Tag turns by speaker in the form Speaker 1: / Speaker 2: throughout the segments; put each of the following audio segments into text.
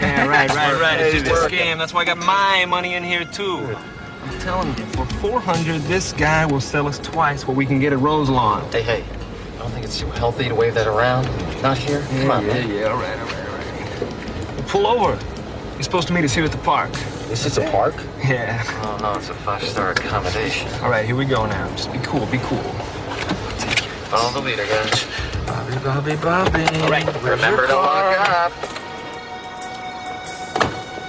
Speaker 1: Yeah, right. It's just a
Speaker 2: Working.
Speaker 1: scam. That's why I got my money in here, too. I'm telling you, for $400, this guy will sell us twice what we can get at Rose Lawn.
Speaker 3: Hey, I don't think it's too healthy to wave that around. Not here. Come on, man.
Speaker 1: Yeah, all right. Well, pull over. You're supposed to meet us here at the park.
Speaker 3: This is a park?
Speaker 1: Yeah.
Speaker 3: Oh, no, it's a 5-star accommodation.
Speaker 1: All right, here we go now. Just be cool.
Speaker 3: Follow the leader, guys.
Speaker 2: Bobby.
Speaker 1: All right,
Speaker 3: Remember to lock up.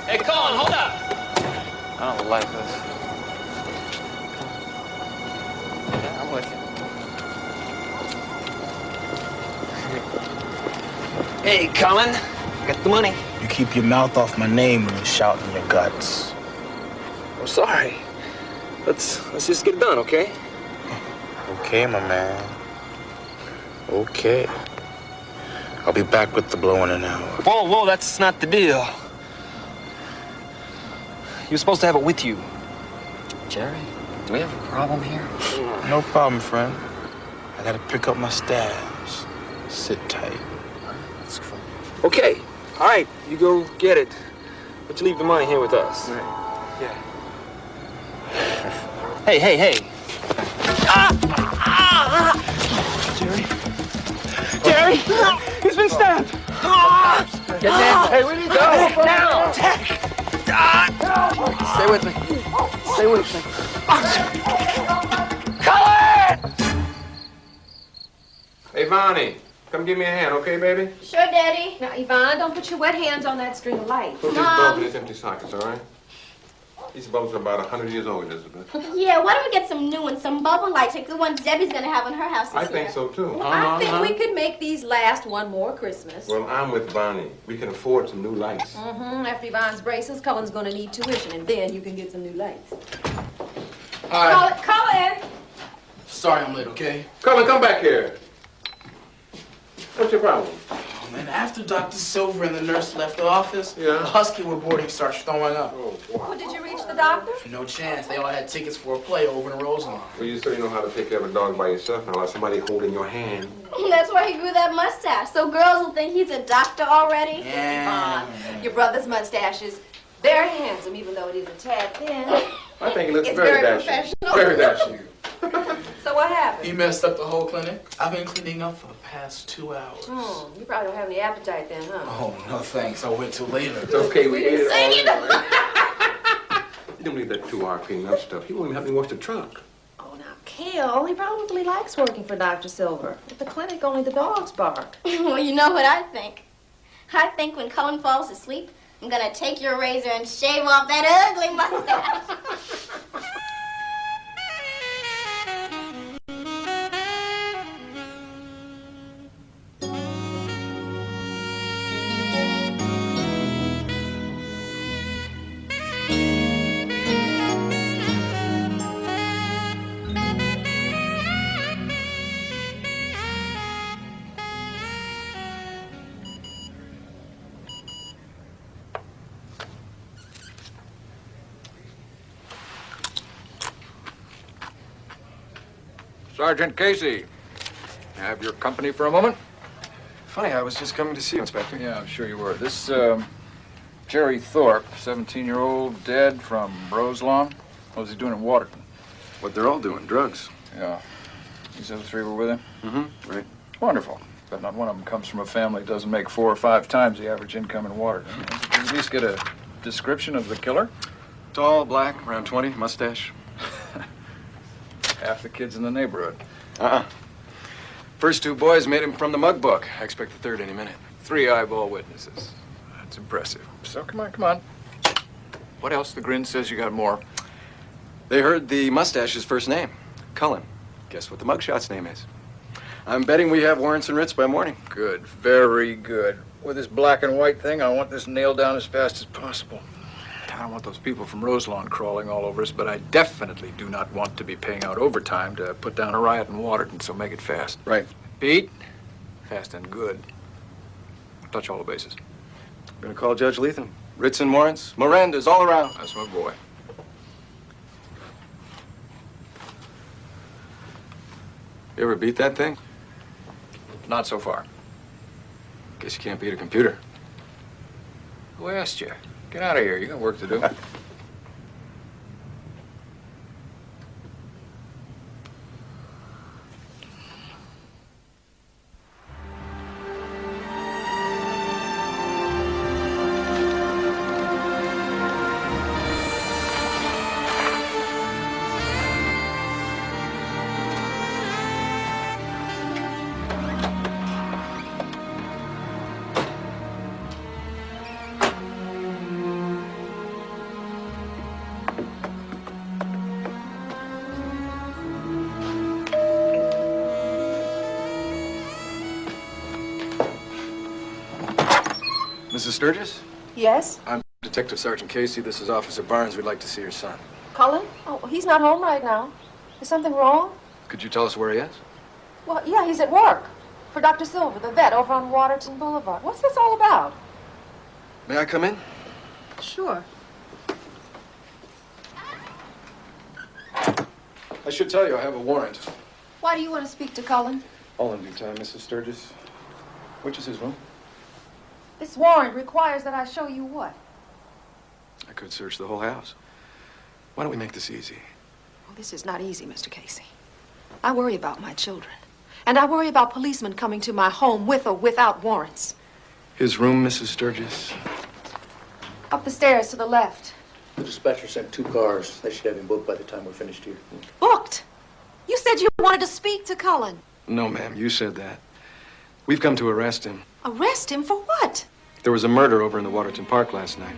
Speaker 1: Hey, Cullen, hold up.
Speaker 3: I don't like this. Yeah, I'm with you.
Speaker 1: Hey, Cullen. Got the money.
Speaker 4: You keep your mouth off my name when you shout in your guts.
Speaker 1: I'm sorry. Let's just get it done, okay?
Speaker 4: Okay, my man. Okay. I'll be back with the blow in an hour.
Speaker 1: Whoa, that's not the deal. You're supposed to have it with you.
Speaker 3: Jerry, do we have a problem here?
Speaker 4: No problem, friend. I gotta pick up my stabs. Sit tight.
Speaker 3: That's cool.
Speaker 1: Okay. All right, you go get it. But you leave the money here with us.
Speaker 4: Right.
Speaker 1: Yeah. Hey. Jerry! He's been stabbed!
Speaker 3: Get down.
Speaker 1: Hey, where do you go?
Speaker 3: Now!
Speaker 1: Stay with me.
Speaker 5: Hey, Bonnie, come give me a hand, okay, baby?
Speaker 6: Sure, Daddy.
Speaker 7: Now, Yvonne, don't put your wet hands on that string of lights.
Speaker 5: Put these bulbs in these empty sockets, all right? These bulbs are about 100 years old, Elizabeth.
Speaker 6: Yeah, why don't we get some new ones, some bubble lights, like the ones Debbie's gonna have in her house this
Speaker 5: I
Speaker 6: year.
Speaker 5: think so, too.
Speaker 7: Well, I think we could make these last one more Christmas.
Speaker 5: Well, I'm with Bonnie. We can afford some new lights.
Speaker 7: After Yvonne's braces, Cullen's gonna need tuition, and then you can get some new lights.
Speaker 4: Hi.
Speaker 7: Cullen!
Speaker 4: Sorry I'm late, okay?
Speaker 5: Cullen, come back here. What's your problem?
Speaker 4: Oh, man, after Dr. Silver and the nurse left the office,
Speaker 5: Yeah.
Speaker 4: the husky we're boarding starts throwing up.
Speaker 5: Oh, boy.
Speaker 7: Well, did you reach the doctor?
Speaker 4: No chance. They all had tickets for a play over in Roseland.
Speaker 5: Well, you certainly know how to take care of a dog by yourself and allow somebody holding your hand.
Speaker 6: That's why he grew that mustache, so girls will think he's a doctor already.
Speaker 4: Yeah.
Speaker 7: Your brother's mustache is very handsome, even though it is a tad thin.
Speaker 5: I think he looks
Speaker 7: It's
Speaker 5: very
Speaker 7: very
Speaker 5: dashing.
Speaker 7: professional.
Speaker 5: Very dashing.
Speaker 7: So what happened?
Speaker 4: He messed up the whole clinic. I've been cleaning up for the past 2 hours.
Speaker 7: You probably don't have any appetite then, huh?
Speaker 4: Oh, no thanks. I'll wait till later.
Speaker 5: It's okay, we ate it all
Speaker 7: Say
Speaker 5: anyway. You don't need that 2-hour cleaning up stuff. He won't even help me wash the truck.
Speaker 7: Oh, now, Kel, he probably likes working for Dr. Silver. At the clinic, only the dogs bark.
Speaker 6: Well, you know what I think. I think when Cullen falls asleep, I'm gonna take your razor and shave off that ugly mustache.
Speaker 2: Sergeant Casey, have your company for a moment?
Speaker 1: Funny, I was just coming to see you, Inspector.
Speaker 2: Yeah, I'm sure you were. This, Jerry Thorpe, 17-year-old, dead from Roselawn. What was he doing in Waterton?
Speaker 1: What they're all doing, drugs.
Speaker 2: Yeah. These other 3 were with him?
Speaker 1: Mm-hmm, right.
Speaker 2: Wonderful. But not one of them comes from a family that doesn't make 4 or 5 times the average income in Waterton. Did you at least get a description of the killer?
Speaker 1: Tall, black, around 20, mustache.
Speaker 2: Half the kids in the neighborhood.
Speaker 1: First 2 boys made him from the mug book. I expect the third any minute.
Speaker 2: 3 eyeball witnesses. That's impressive. So come on. What else? The grin says you got more.
Speaker 1: They heard the mustache's first name, Cullen. Guess what the mugshot's name is? I'm betting we have warrants and writs by morning.
Speaker 2: Good, very good. With this black and white thing, I want this nailed down as fast as possible. I don't want those people from Roselawn crawling all over us, but I definitely do not want to be paying out overtime to put down a riot in Waterton, so make it fast.
Speaker 1: Right.
Speaker 2: Pete, fast and good. Touch all the bases.
Speaker 1: I'm gonna call Judge Lethem. Writs and warrants, Miranda's all around.
Speaker 2: That's my boy.
Speaker 1: You ever beat that thing?
Speaker 2: Not so far.
Speaker 1: Guess you can't beat a computer.
Speaker 2: Who asked you? Get out of here. You got work to do.
Speaker 1: Mrs. Sturgis?
Speaker 7: Yes?
Speaker 1: I'm Detective Sergeant Casey. This is Officer Barnes. We'd like to see your son.
Speaker 7: Cullen? Oh, he's not home right now. Is something wrong?
Speaker 1: Could you tell us where he is?
Speaker 7: Well, yeah, he's at work. For Dr. Silver, the vet, over on Waterton Boulevard. What's this all about?
Speaker 1: May I come in?
Speaker 7: Sure.
Speaker 1: I should tell you, I have a warrant.
Speaker 7: Why do you want to speak to Cullen?
Speaker 1: All in due time, Mrs. Sturgis. Which is his room?
Speaker 7: This warrant requires that I show you what?
Speaker 1: I could search the whole house. Why don't we make this easy?
Speaker 7: Well, this is not easy, Mr. Casey. I worry about my children. And I worry about policemen coming to my home with or without warrants.
Speaker 1: His room, Mrs. Sturgis?
Speaker 7: Up the stairs to the left.
Speaker 8: The dispatcher sent 2 cars. They should have him booked by the time we're finished here.
Speaker 7: Booked? You said you wanted to speak to Cullen.
Speaker 1: No, ma'am, you said that. We've come to arrest him.
Speaker 7: Arrest him for what?
Speaker 1: There was a murder over in the Waterton Park last night.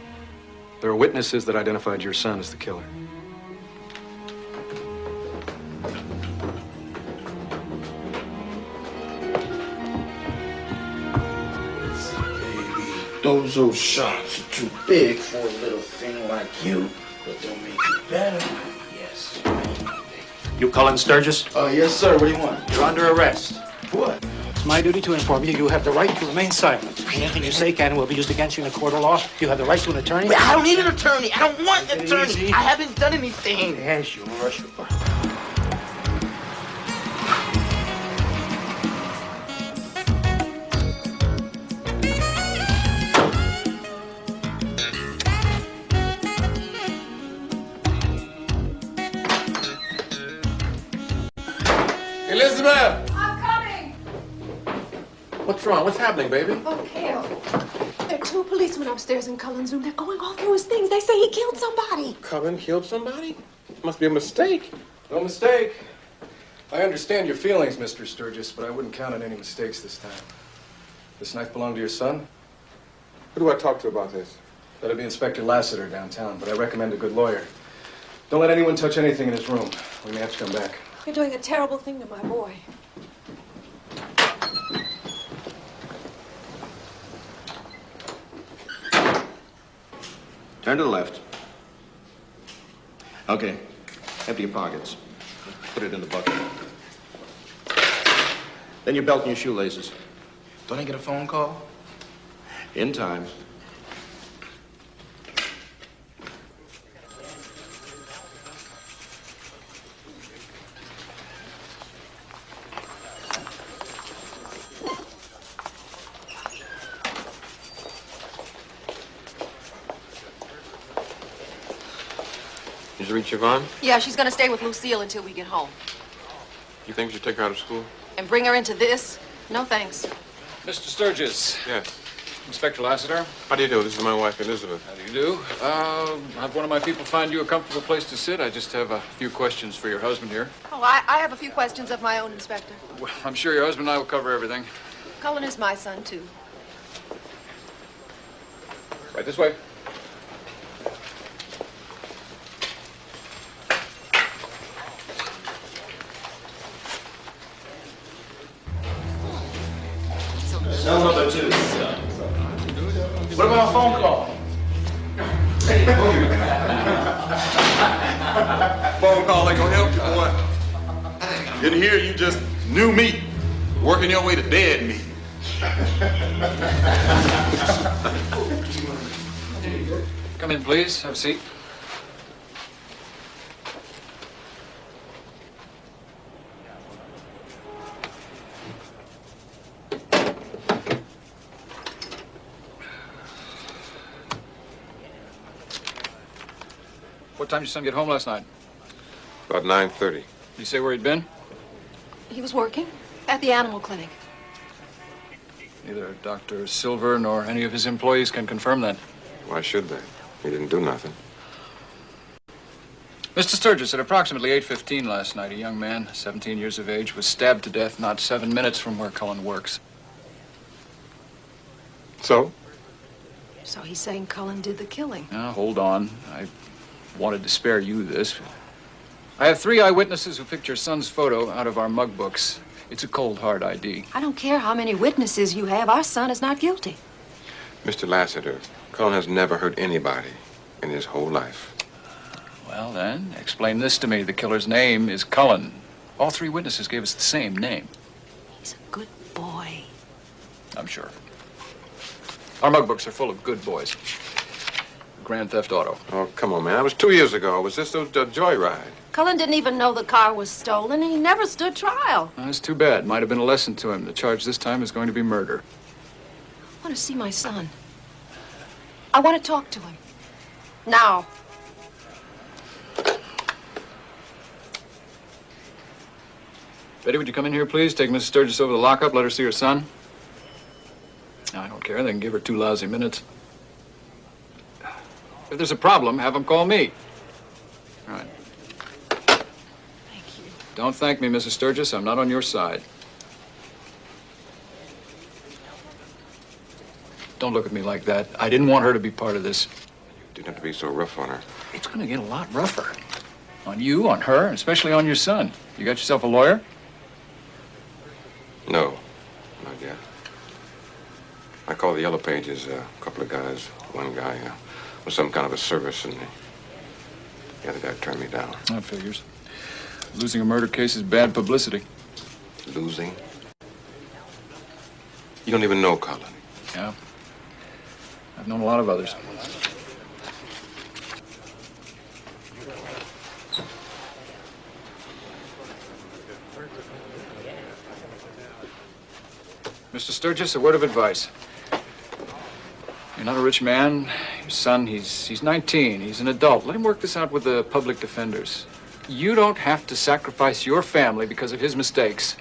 Speaker 1: There are witnesses that identified your son as the killer.
Speaker 4: Baby, those old shots are too big for a little thing like you, but they'll make you better. Yes.
Speaker 9: You Cullen Sturgis?
Speaker 4: Yes, sir. What do you want?
Speaker 9: You're under arrest.
Speaker 4: What?
Speaker 9: It's my duty to inform you you have the right to remain silent. Anything you say can and will be used against you in a court of law. You have the right to an attorney.
Speaker 4: Wait, I don't need an attorney. I don't want an attorney.
Speaker 9: Easy.
Speaker 4: I haven't done anything.
Speaker 9: Yes, you are.
Speaker 5: Elizabeth!
Speaker 7: I'm coming!
Speaker 5: What's wrong? What's happening, baby?
Speaker 7: Oh, Cale. There are 2 policemen upstairs in Cullen's room. They're going all through his things. They say he killed somebody.
Speaker 5: Cullen killed somebody? Must be a mistake.
Speaker 1: No mistake. I understand your feelings, Mr. Sturgis, but I wouldn't count on any mistakes this time. This knife belonged to your son?
Speaker 5: Who do I talk to about this?
Speaker 1: That'd be Inspector Lassiter downtown, but I recommend a good lawyer. Don't let anyone touch anything in his room. We may have to come back.
Speaker 7: You're doing a terrible thing to my boy.
Speaker 10: Turn to the left. Okay. Empty your pockets. Put it in the bucket. Then your belt and your shoelaces.
Speaker 4: Don't I get a phone call?
Speaker 10: In time.
Speaker 5: Did you reach Yvonne?
Speaker 7: Yeah, she's gonna stay with Lucille until we get home.
Speaker 5: You think you should take her out of school?
Speaker 7: And bring her into this? No thanks.
Speaker 2: Mr. Sturgis.
Speaker 5: Yes.
Speaker 2: Inspector Lassiter.
Speaker 5: How do you do? This is my wife, Elizabeth.
Speaker 2: How do you do? Have one of my people find you a comfortable place to sit. I just have a few questions for your husband here.
Speaker 7: Oh, I have a few questions of my own, Inspector.
Speaker 2: Well, I'm sure your husband and I will cover everything.
Speaker 7: Cullen is my son, too.
Speaker 2: Right this way.
Speaker 4: Cell number 2. What about a phone call?
Speaker 11: Phone call ain't gonna help you, boy. Didn't hear you just new meat, working your way to dead meat.
Speaker 2: Come in, please. Have a seat. What time did your son get home last night?
Speaker 5: About 9:30.
Speaker 2: Did he say where he'd been?
Speaker 7: He was working at the animal clinic.
Speaker 2: Neither Dr. Silver nor any of his employees can confirm that.
Speaker 5: Why should they? He didn't do nothing.
Speaker 2: Mr. Sturgis, at approximately 8:15 last night, a young man, 17 years of age, was stabbed to death not 7 minutes from where Cullen works.
Speaker 5: So?
Speaker 7: So he's saying Cullen did the killing.
Speaker 2: Now, hold on. I wanted to spare you this. I have 3 eyewitnesses who picked your son's photo out of our mug books. It's a cold, hard ID.
Speaker 7: I don't care how many witnesses you have. Our son is not guilty.
Speaker 5: Mr. Lassiter, Cullen has never hurt anybody in his whole life.
Speaker 2: Well, then, explain this to me. The killer's name is Cullen. All 3 witnesses gave us the same name.
Speaker 7: He's a good boy.
Speaker 2: I'm sure. Our mug books are full of good boys. Grand Theft Auto.
Speaker 5: Oh, come on, man. That was 2 years ago. Was this a joyride?
Speaker 7: Cullen didn't even know the car was stolen, and he never stood trial.
Speaker 2: That's too bad. Might have been a lesson to him. The charge this time is going to be murder.
Speaker 7: I want to see my son. I want to talk to him. Now.
Speaker 2: Betty, would you come in here, please? Take Mrs. Sturgis over to the lockup. Let her see her son. I don't care. They can give her 2 lousy minutes. If there's a problem, have them call me. All right.
Speaker 7: Thank you.
Speaker 2: Don't thank me, Mrs. Sturgis. I'm not on your side. Don't look at me like that. I didn't want her to be part of this.
Speaker 5: You didn't have to be so rough on her.
Speaker 2: It's going to get a lot rougher. On you, on her, and especially on your son. You got yourself a lawyer?
Speaker 5: No, not yet. I called the Yellow Pages, a couple of guys. One guy was some kind of a service, and the other guy turned me down.
Speaker 2: That figures. Losing a murder case is bad publicity.
Speaker 5: Losing? You don't even know Cullen.
Speaker 2: Yeah. I've known a lot of others. Mr. Sturgis, a word of advice. You're not a rich man. Your son, he's 19. He's an adult. Let him work this out with the public defenders. You don't have to sacrifice your family because of his mistakes.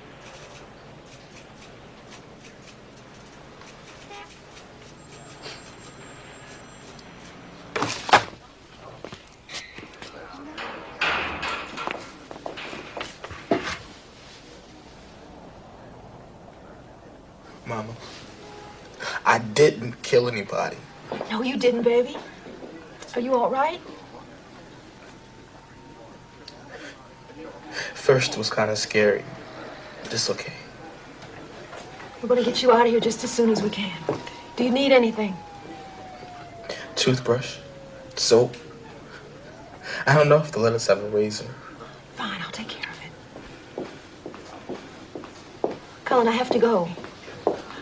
Speaker 4: Mama, I didn't kill anybody.
Speaker 7: No, you didn't, baby. Are you all right?
Speaker 4: First, it was kind of scary, but it's okay.
Speaker 7: We're going to get you out of here just as soon as we can. Do you need anything?
Speaker 4: Toothbrush, soap. I don't know if they'll let us have a razor.
Speaker 7: Fine, I'll take care of it. Cullen, I have to go.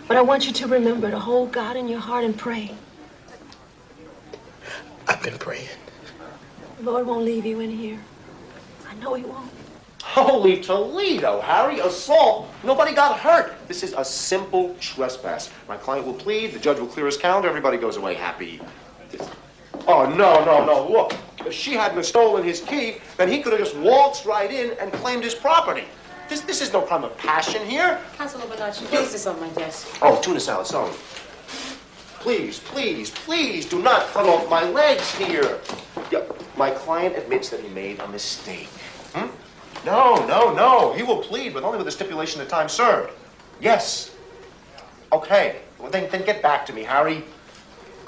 Speaker 7: But I want you to remember to hold God in your heart and pray.
Speaker 4: I've been praying.
Speaker 7: The Lord won't leave you in here. I know he won't.
Speaker 12: Holy Toledo, Harry, assault. Nobody got hurt. This is a simple trespass. My client will plead, the judge will clear his calendar, everybody goes away happy. Oh, no. Look, if she hadn't stolen his key, then he could have just waltzed right in and claimed his property. This is no crime of passion here.
Speaker 13: Councilor Bernacci, place this on my desk.
Speaker 12: Oh, tuna salad, sorry. Please, do not cut off my legs here. Yeah, my client admits that he made a mistake. No. He will plead, but only with the stipulation of time served. Yes. Okay. Well, then get back to me, Harry.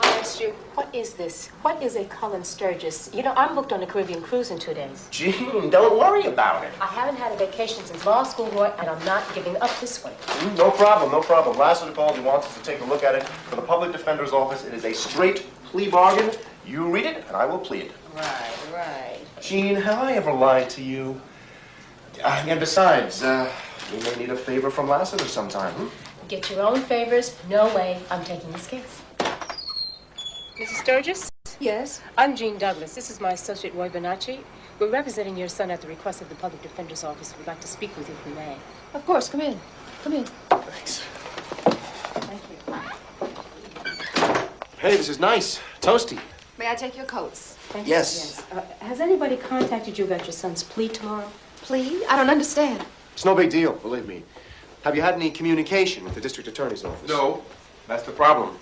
Speaker 13: I asked you, what is this? What is a Cullen Sturgis? You know, I'm booked on a Caribbean cruise in 2 days.
Speaker 12: Gene, don't worry about it.
Speaker 13: I haven't had a vacation since law school, Roy, and I'm not giving up this one.
Speaker 12: No problem. Lassiter called. He wants us to take a look at it. For the public defender's office, it is a straight plea bargain. You read it, and I will plead.
Speaker 13: Right.
Speaker 12: Gene, have I ever lied to you? And besides, we may need a favor from Lassiter sometime.
Speaker 13: Get your own favors. No way I'm taking this case. Mrs. Sturgis?
Speaker 7: Yes?
Speaker 13: I'm Jean Douglas. This is my associate, Roy Bernacci. We're representing your son at the request of the public defender's office. We'd like to speak with you if we may.
Speaker 7: Of course, come in. Come in.
Speaker 12: Thanks.
Speaker 13: Thank you.
Speaker 12: Hey, this is nice. Toasty.
Speaker 7: May I take your coats?
Speaker 13: Thank
Speaker 12: Yes.
Speaker 13: you. Has anybody contacted you about your son's plea tomorrow?
Speaker 7: Plea? I don't understand.
Speaker 12: It's no big deal, believe me. Have you had any communication with the district attorney's office?
Speaker 5: No, that's the problem.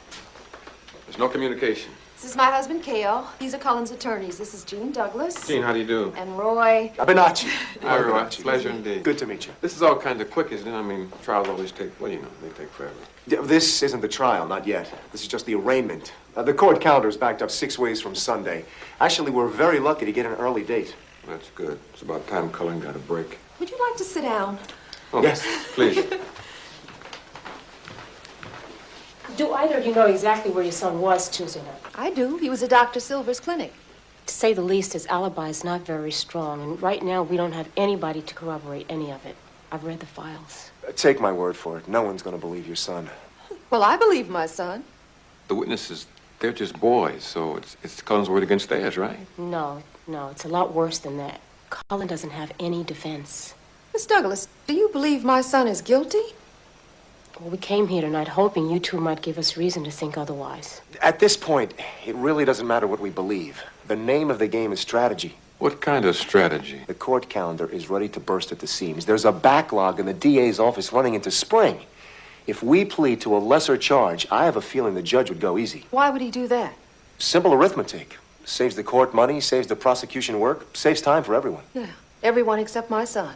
Speaker 5: There's no communication.
Speaker 7: This is my husband, Cale. These are Cullen's attorneys. This is Jean Douglas.
Speaker 5: Gene, how do you do?
Speaker 7: And Roy.
Speaker 12: Abinachi.
Speaker 5: Hi, Roy. Pleasure indeed.
Speaker 12: Good to meet you.
Speaker 5: This is all kind of quick, isn't it? I mean, trials always take, well, you know, they take forever.
Speaker 12: Yeah, this isn't the trial, not yet. This is just the arraignment. The court calendar is backed up 6 ways from Sunday. Actually, we're very lucky to get an early date.
Speaker 5: That's good. It's about time Cullen got a break.
Speaker 7: Would you like to sit down?
Speaker 5: Oh,
Speaker 12: Yes.
Speaker 5: Please.
Speaker 13: Do either of you know exactly where your son was Tuesday night?
Speaker 7: I do. He was at Dr. Silver's clinic.
Speaker 13: To say the least, his alibi is not very strong, and right now we don't have anybody to corroborate any of it. I've read the files.
Speaker 12: Take my word for it. No one's going to believe your son.
Speaker 7: Well, I believe my son.
Speaker 5: The witnesses, they're just boys, so it's Cullen's word against theirs, right?
Speaker 13: No, it's a lot worse than that. Cullen doesn't have any defense.
Speaker 7: Miss Douglas, do you believe my son is guilty?
Speaker 13: Well, we came here tonight hoping you two might give us reason to think otherwise.
Speaker 12: At this point, it really doesn't matter what we believe. The name of the game is strategy.
Speaker 5: What kind of strategy?
Speaker 12: The court calendar is ready to burst at the seams. There's a backlog in the DA's office running into spring. If we plead to a lesser charge, I have a feeling the judge would go easy.
Speaker 7: Why would he do that?
Speaker 12: Simple arithmetic. Saves the court money, saves the prosecution work, saves time for everyone.
Speaker 7: Yeah, everyone except my son.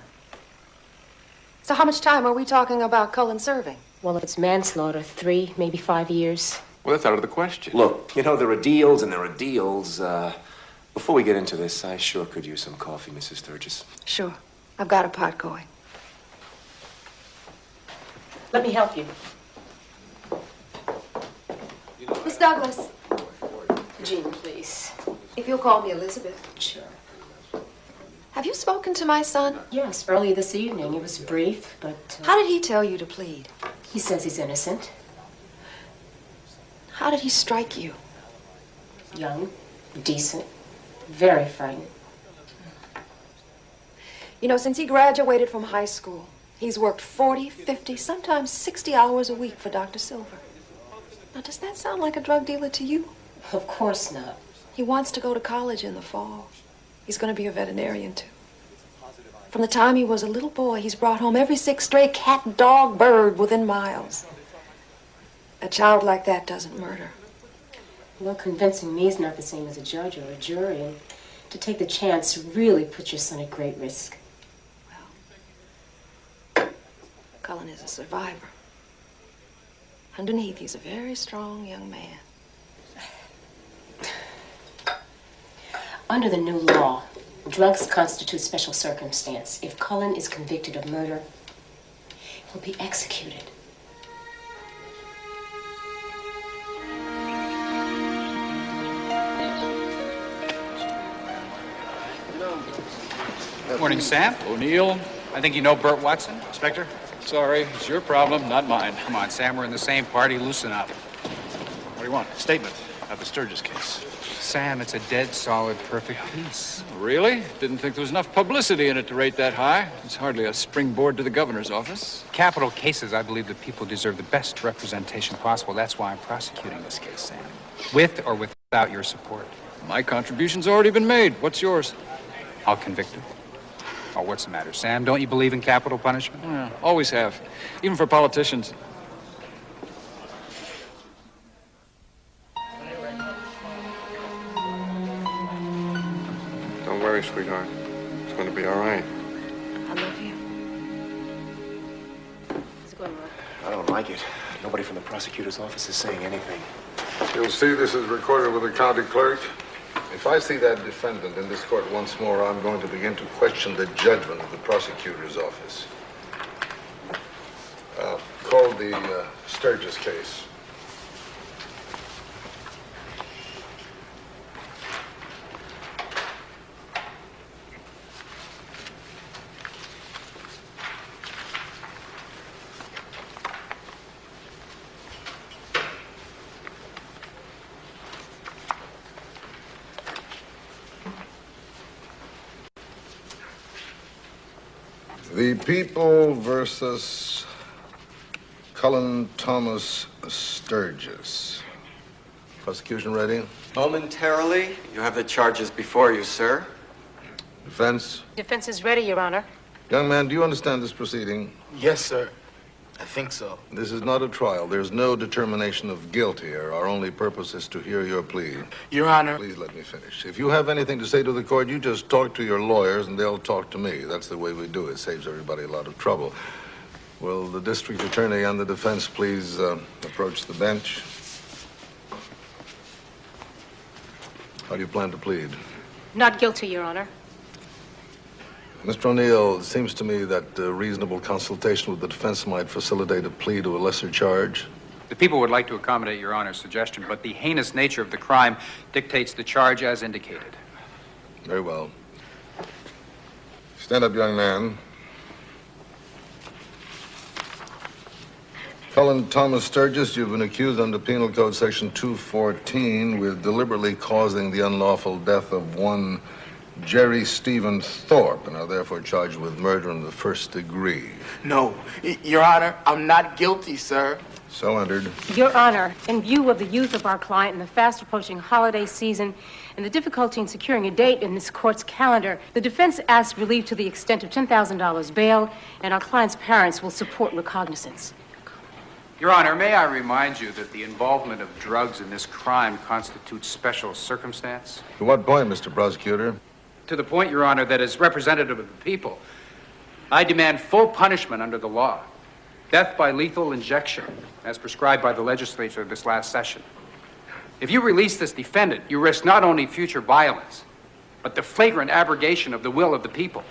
Speaker 7: So how much time are we talking about Cullen serving?
Speaker 13: Well, if it's manslaughter, 3, maybe 5 years.
Speaker 5: Well, that's out of the question.
Speaker 12: Look, you know, there are deals and there are deals. Before we get into this, I sure could use some coffee, Mrs. Sturgis.
Speaker 7: Sure. I've got a pot going.
Speaker 13: Let me help you.
Speaker 7: Miss Douglas,
Speaker 13: Jean, please.
Speaker 7: if you'll call me Elizabeth.
Speaker 13: Sure.
Speaker 7: Have you spoken to my son?
Speaker 13: Yes, earlier this evening. It was brief, but...
Speaker 7: How did he tell you to plead?
Speaker 13: He says he's innocent.
Speaker 7: How did he strike you?
Speaker 13: Young, decent, very frightened.
Speaker 7: You know, since he graduated from high school, he's worked 40, 50, sometimes 60 hours a week for Dr. Silver. Now, does that sound like a drug dealer to you?
Speaker 13: Of course not.
Speaker 7: He wants to go to college in the fall. He's going to be a veterinarian, too. From the time he was a little boy, he's brought home every 6 stray cat, dog, bird within miles. A child like that doesn't murder.
Speaker 13: Well, convincing me is not the same as a judge or a jury, and to take the chance really puts your son at great risk.
Speaker 7: Cullen is a survivor. Underneath, he's a very strong young man.
Speaker 13: Under the new law, drugs constitute special circumstance. If Cullen is convicted of murder, he'll be executed.
Speaker 14: Morning, Sam. O'Neill. I think you know Burt Watson. Inspector? Sorry, it's your problem, not mine. Come on, Sam, we're in the same party. Loosen up. What do you want?
Speaker 10: Statement of the Sturgis case.
Speaker 14: Sam, it's a dead, solid, perfect piece. Really? Didn't think there was enough publicity in it to rate that high. It's hardly a springboard to the governor's office. Capital cases, I believe that people deserve the best representation possible. That's why I'm prosecuting this case, Sam. With or without your support. My contribution's already been made. What's yours? I'll convict him. Oh, what's the matter, Sam? Don't you believe in capital punishment? Yeah, always have. Even for politicians.
Speaker 5: Don't worry, sweetheart. It's going to be all right.
Speaker 7: I love you.
Speaker 13: How's it going, Mark?
Speaker 12: I don't like it. Nobody from the prosecutor's office is saying anything.
Speaker 11: You'll see this is recorded with the county clerk. If I see that defendant in this court once more, I'm going to begin to question the judgment of the prosecutor's office. Call the Sturgis case. The People versus Cullen Thomas Sturgis. Prosecution ready?
Speaker 1: Momentarily. You have the charges before you, sir.
Speaker 11: Defense?
Speaker 13: Defense is ready, Your Honor.
Speaker 11: Young man, do you understand this proceeding?
Speaker 4: Yes, sir. I think so.
Speaker 11: This is not a trial. There's no determination of guilt here. Our only purpose is to hear your plea.
Speaker 4: Your Honor.
Speaker 11: Please let me finish. If you have anything to say to the court, you just talk to your lawyers and they'll talk to me. That's the way we do it. It saves everybody a lot of trouble. Will the district attorney and the defense please approach the bench? How do you plan to plead?
Speaker 13: Not guilty, Your Honor.
Speaker 11: Mr. O'Neill, it seems to me that reasonable consultation with the defense might facilitate a plea to a lesser charge.
Speaker 14: The people would like to accommodate Your Honor's suggestion, but the heinous nature of the crime dictates the charge as indicated.
Speaker 11: Very well. Stand up, young man. Cullen Thomas Sturgis, you've been accused under Penal Code Section 214 with deliberately causing the unlawful death of one Jerry Stephen Thorpe, and are therefore charged with murder in the first degree.
Speaker 4: No. Your Honor, I'm not guilty, sir.
Speaker 11: So entered.
Speaker 13: Your Honor, in view of the youth of our client and the fast approaching holiday season and the difficulty in securing a date in this court's calendar, the defense asks relief to the extent of $10,000 bail, and our client's parents will support recognizance.
Speaker 14: Your Honor, may I remind you that the involvement of drugs in this crime constitutes special circumstance?
Speaker 11: To what point, Mr. Prosecutor?
Speaker 14: To the point, Your Honor, that as representative of the people, I demand full punishment under the law. Death by lethal injection, as prescribed by the legislature this last session. If you release this defendant, you risk not only future violence, but the flagrant abrogation of the will of the people.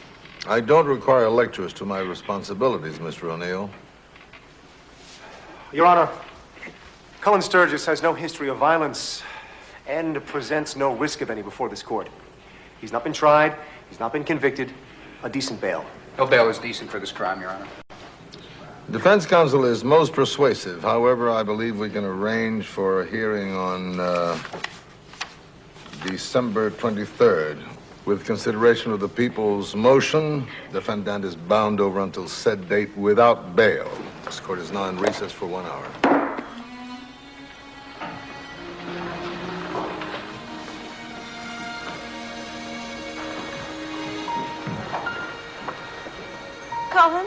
Speaker 11: I don't require lectures to my responsibilities, Mr. O'Neill.
Speaker 12: Your Honor, Cullen Sturgis has no history of violence and presents no risk of any before this court. He's not been tried. He's not been convicted. A decent bail.
Speaker 14: No bail is decent for this crime, Your Honor.
Speaker 11: Defense counsel is most persuasive. However, I believe we can arrange for a hearing on December 23rd. With consideration of the people's motion, defendant is bound over until said date without bail. This court is now in recess for 1 hour.
Speaker 7: Cullen?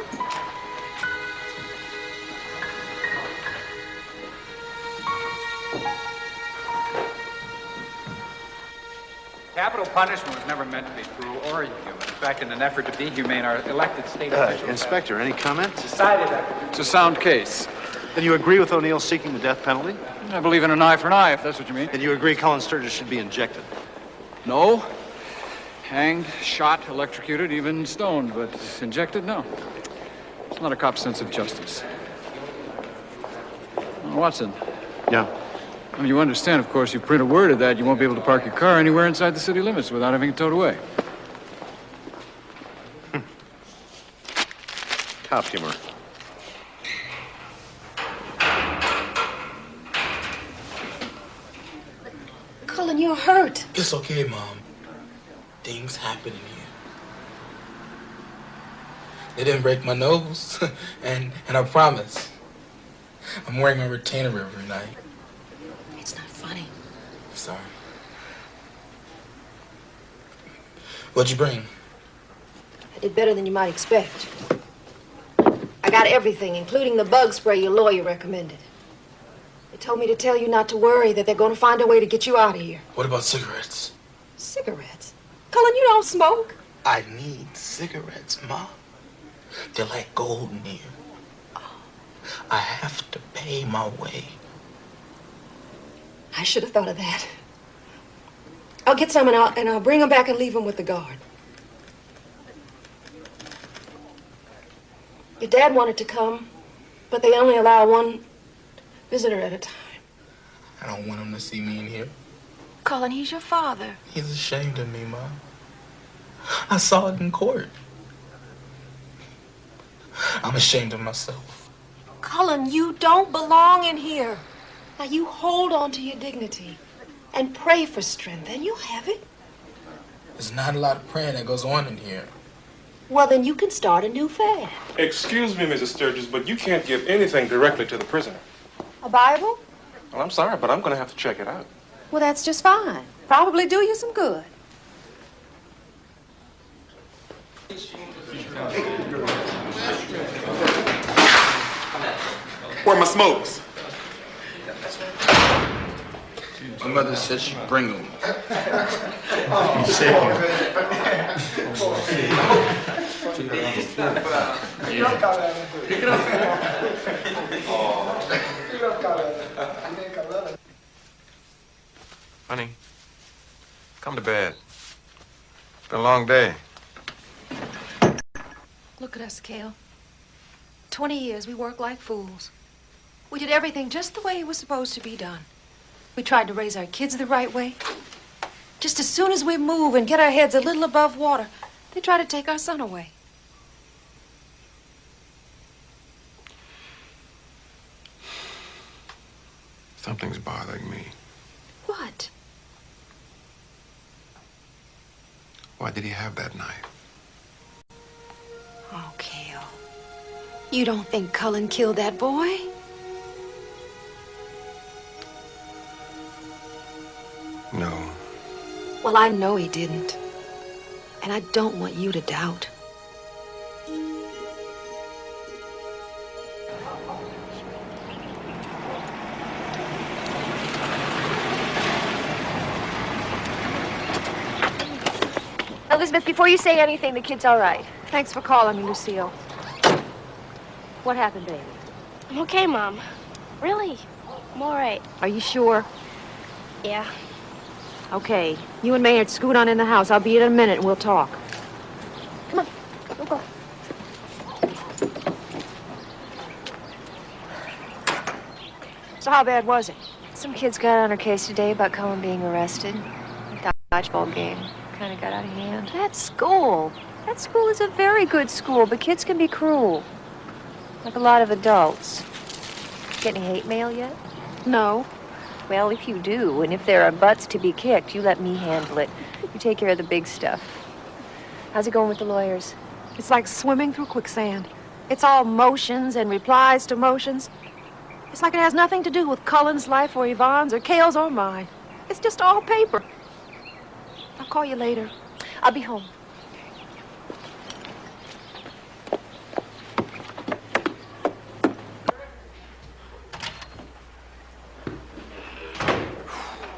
Speaker 14: Capital punishment was never meant to be cruel or inhuman. In fact, in an effort to be humane, our elected state officials...
Speaker 10: Inspector, any comments?
Speaker 14: Decided that it's a sound case.
Speaker 10: Then you agree with O'Neill seeking the death penalty?
Speaker 14: I believe in an eye for an eye, if that's what you mean.
Speaker 10: And you agree Cullen Sturgis should be injected?
Speaker 14: No. Hanged, shot, electrocuted, even stoned, but injected, no. It's not a cop's sense of justice. Watson.
Speaker 10: Yeah?
Speaker 14: I mean, you understand, of course, you print a word of that, you won't be able to park your car anywhere inside the city limits without having it towed away.
Speaker 10: Cop humor.
Speaker 7: Cullen, you're hurt.
Speaker 4: It's okay, Mom. Things happen in here. They didn't break my nose, and I promise, I'm wearing my retainer every night.
Speaker 7: It's not funny.
Speaker 4: Sorry. What'd you bring?
Speaker 7: I did better than you might expect. I got everything, including the bug spray your lawyer recommended. They told me to tell you not to worry, that they're going to find a way to get you out of here.
Speaker 4: What about cigarettes?
Speaker 7: Cigarettes? Cullen, you don't smoke.
Speaker 4: I need cigarettes, Mom. They're like gold in here. I have to pay my way.
Speaker 7: I should have thought of that. I'll get some and I'll bring them back and leave them with the guard. Your dad wanted to come, but they only allow one visitor at a time.
Speaker 4: I don't want him to see me in here.
Speaker 7: Cullen, he's your father.
Speaker 4: He's ashamed of me, Mom. I saw it in court. I'm ashamed of myself.
Speaker 7: Cullen, you don't belong in here. Now you hold on to your dignity and pray for strength, and you'll have it.
Speaker 4: There's not a lot of praying that goes on in here.
Speaker 7: Well, then you can start a new fad.
Speaker 15: Excuse me, Mrs. Sturgis, but you can't give anything directly to the prisoner.
Speaker 7: A Bible?
Speaker 15: Well, I'm sorry, but I'm going to have to check it out.
Speaker 7: Well, that's just fine. Probably do you some good.
Speaker 16: Where are my smokes?
Speaker 17: My mother said she'd bring them.
Speaker 5: Honey, come to bed. It's been a long day.
Speaker 7: Look at us, Cale. 20 years, we worked like fools. We did everything just the way it was supposed to be done. We tried to raise our kids the right way. Just as soon as we move and get our heads a little above water, they try to take our son away.
Speaker 5: Something's bothering me.
Speaker 7: What?
Speaker 5: Why did he have that knife?
Speaker 7: Oh, Cale. You don't think Cullen killed that boy?
Speaker 5: No.
Speaker 7: Well, I know he didn't. And I don't want you to doubt.
Speaker 18: Elizabeth, before you say anything, the kid's all right.
Speaker 7: Thanks for calling me, Lucille. What happened, baby?
Speaker 18: I'm okay, Mom. Really? I'm all right.
Speaker 7: Are you sure?
Speaker 18: Yeah.
Speaker 7: Okay. You and Maynard scoot on in the house. I'll be in a minute and we'll talk.
Speaker 18: Come on. We'll go.
Speaker 7: So how bad was it?
Speaker 18: Some kids got on her case today about Cullen being arrested. The dodgeball game kind of got out of hand. That school is a very good school, but kids can be cruel. Like a lot of adults. Get any hate mail yet?
Speaker 7: No.
Speaker 18: Well, if you do, and if there are butts to be kicked, you let me handle it. You take care of the big stuff. How's it going with the lawyers?
Speaker 7: It's like swimming through quicksand. It's all motions and replies to motions. It's like it has nothing to do with Cullen's life or Yvonne's or Cale's or mine. It's just all paper. I'll call you later.
Speaker 18: I'll be home.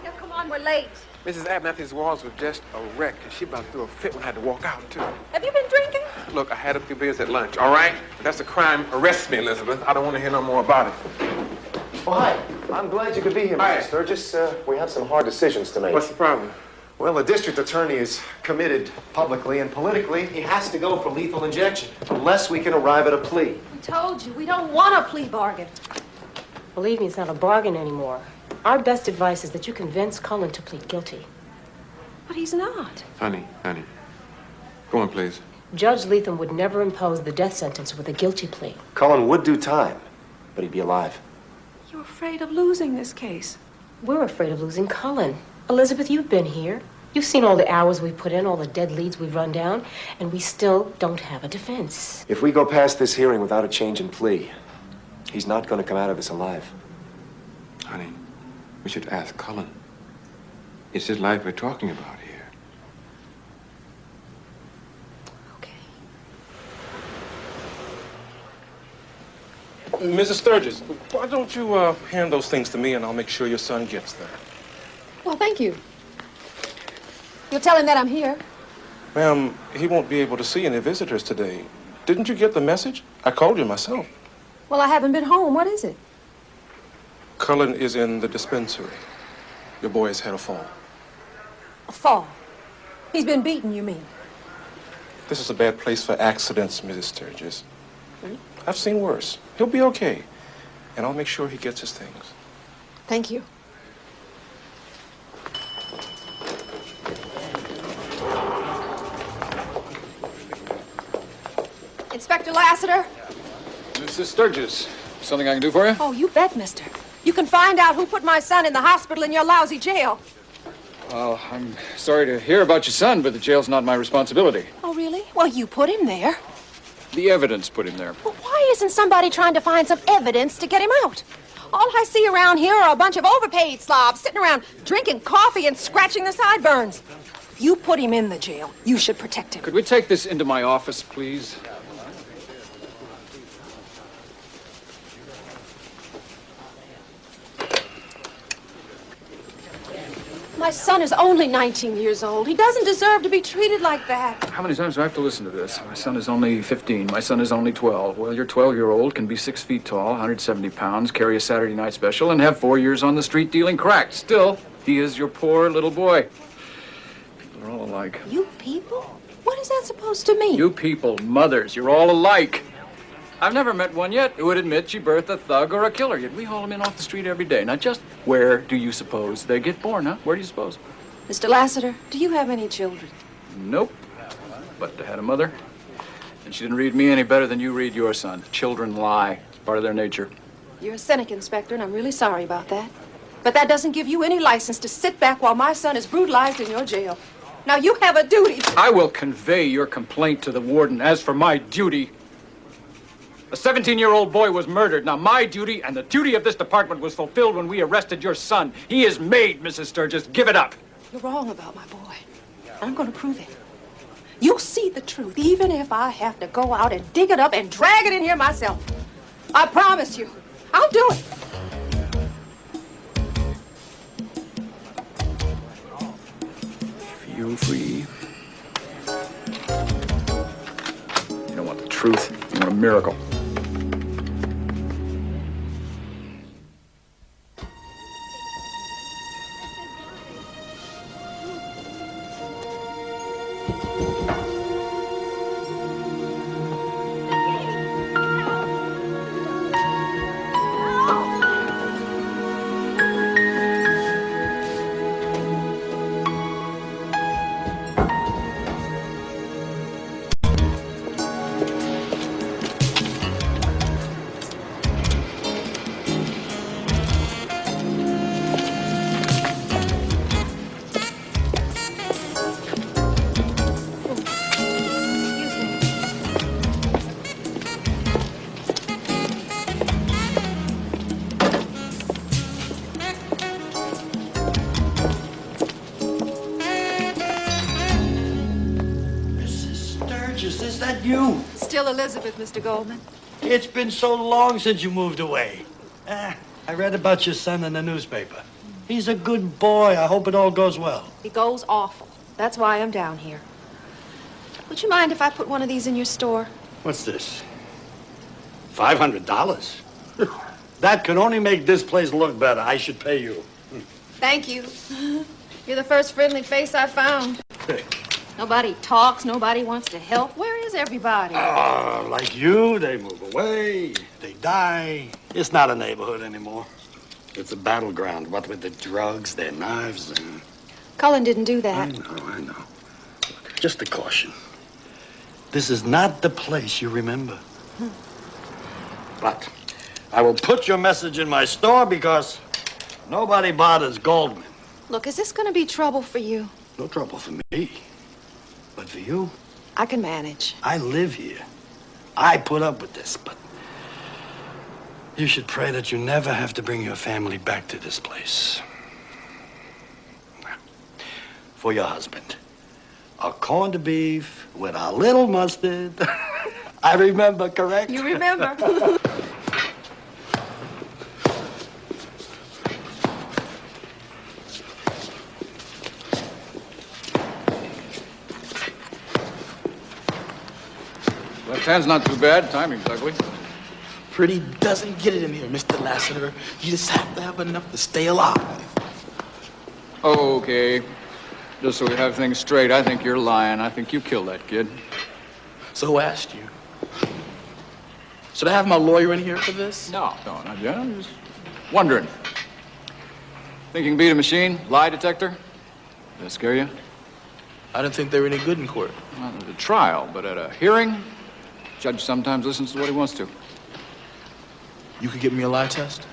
Speaker 7: Now, come on, we're late.
Speaker 16: Mrs. Abernathy's walls were just a wreck, and she about threw a fit when I had to walk out, too.
Speaker 7: Have you been drinking?
Speaker 16: Look, I had a few beers at lunch, all right? If that's a crime, arrest me, Elizabeth. I don't want to hear no more about it.
Speaker 12: Oh, hi. I'm glad you could be here, Mr. Sturgis. We have some hard decisions to make.
Speaker 16: What's the problem?
Speaker 12: Well, the district attorney is committed publicly and politically. He has to go for lethal injection unless we can arrive at a plea.
Speaker 7: I told you, we don't want a plea bargain.
Speaker 13: Believe me, it's not a bargain anymore. Our best advice is that you convince Cullen to plead guilty.
Speaker 7: But he's not.
Speaker 5: Honey. Go on, please.
Speaker 13: Judge Leatham would never impose the death sentence with a guilty plea.
Speaker 12: Cullen would do time, but he'd be alive.
Speaker 7: You're afraid of losing this case.
Speaker 13: We're afraid of losing Cullen. Elizabeth, you've been here. You've seen all the hours we've put in, all the dead leads we've run down, and we still don't have a defense.
Speaker 12: If we go past this hearing without a change in plea, he's not going to come out of this alive.
Speaker 5: Honey, we should ask Cullen. It's his life we're talking about here.
Speaker 15: Mrs. Sturgis, why don't you hand those things to me and I'll make sure your son gets them?
Speaker 7: Well, thank you. You'll tell him that I'm here.
Speaker 15: Ma'am, he won't be able to see any visitors today. Didn't you get the message? I called you myself.
Speaker 7: Well, I haven't been home. What is it?
Speaker 15: Cullen is in the dispensary. Your boy has had a fall.
Speaker 7: A fall. He's been beaten, you mean?
Speaker 15: This is a bad place for accidents, Mrs. Sturgis. I've seen worse. He'll be okay. And I'll make sure he gets his things.
Speaker 7: Thank you. Inspector Lassiter?
Speaker 14: Mrs. Sturgis, something I can do for you?
Speaker 7: Oh, you bet, mister. You can find out who put my son in the hospital in your lousy jail.
Speaker 14: Well, I'm sorry to hear about your son, but the jail's not my responsibility.
Speaker 7: Oh, really? Well, you put him there.
Speaker 14: The evidence put him there.
Speaker 7: Well, why isn't somebody trying to find some evidence to get him out? All I see around here are a bunch of overpaid slobs sitting around drinking coffee and scratching their sideburns. If you put him in the jail, you should protect him.
Speaker 14: Could we take this into my office, please?
Speaker 7: My son is only 19 years old. He doesn't deserve to be treated like that.
Speaker 14: How many times do I have to listen to this? My son is only 15. My son is only 12. Well, your 12-year-old can be 6 feet tall, 170 pounds, carry a Saturday night special, and have 4 years on the street dealing crack. Still, he is your poor little boy. People are all alike.
Speaker 7: You people? What is that supposed to mean?
Speaker 14: You people, mothers, you're all alike. I've never met one yet who would admit she birthed a thug or a killer, yet we haul them in off the street every day. Now, just where do you suppose they get born, huh? Where do you suppose?
Speaker 7: Mr. Lassiter, do you have any children?
Speaker 14: Nope. But I had a mother, and she didn't read me any better than you read your son. Children lie. It's part of their nature.
Speaker 7: You're a cynic, Inspector, and I'm really sorry about that. But that doesn't give you any license to sit back while my son is brutalized in your jail. Now, you have a duty.
Speaker 14: I will convey your complaint to the warden. As for my duty, a 17-year-old boy was murdered. Now, my duty and the duty of this department was fulfilled when we arrested your son. He is made, Mrs. Sturgis. Give it up.
Speaker 7: You're wrong about my boy. And I'm going to prove it. You'll see the truth, even if I have to go out and dig it up and drag it in here myself. I promise you. I'll do it.
Speaker 14: Feel free. You don't want the truth. You want a miracle.
Speaker 19: Is that you?
Speaker 7: Still Elizabeth, Mr. Goldman.
Speaker 19: It's been so long since you moved away. I read about your son in the newspaper. He's a good boy. I hope it all goes well.
Speaker 7: It goes awful. That's why I'm down here. Would you mind if I put one of these in your store?
Speaker 19: What's this? $500? That could only make this place look better. I should pay you.
Speaker 7: Thank you. You're the first friendly face I found.
Speaker 19: Hey.
Speaker 7: Nobody talks, nobody wants to help. Where is everybody?
Speaker 19: Like you, they move away, they die. It's not a neighborhood anymore. It's a battleground, what with the drugs, their knives, and...
Speaker 7: Cullen didn't do that.
Speaker 19: I know. Look, just a caution. This is not the place you remember. But I will put your message in my store because nobody bothers Goldman.
Speaker 7: Look, is this going to be trouble for you?
Speaker 19: No trouble for me. But for you,
Speaker 7: I can manage.
Speaker 19: I live here. I put up with this, but you should pray that you never have to bring your family back to this place. For your husband, a corned beef with a little mustard. I remember, correct?
Speaker 7: You remember.
Speaker 14: Left hand's not too bad. Timing's ugly.
Speaker 17: Pretty doesn't get it in here, Mr. Lassiter. You just have to have enough to stay alive.
Speaker 14: Okay. Just so we have things straight, I think you're lying. I think you killed that kid.
Speaker 17: So who asked you? Should I have my lawyer in here for this?
Speaker 14: No, not yet. I'm just wondering. Think you can beat a machine? Lie detector? Did that scare you?
Speaker 17: I didn't think they were any good in court.
Speaker 14: Well, at a trial, but at a hearing, judge sometimes listens to what he wants to.
Speaker 17: You could give me a lie test?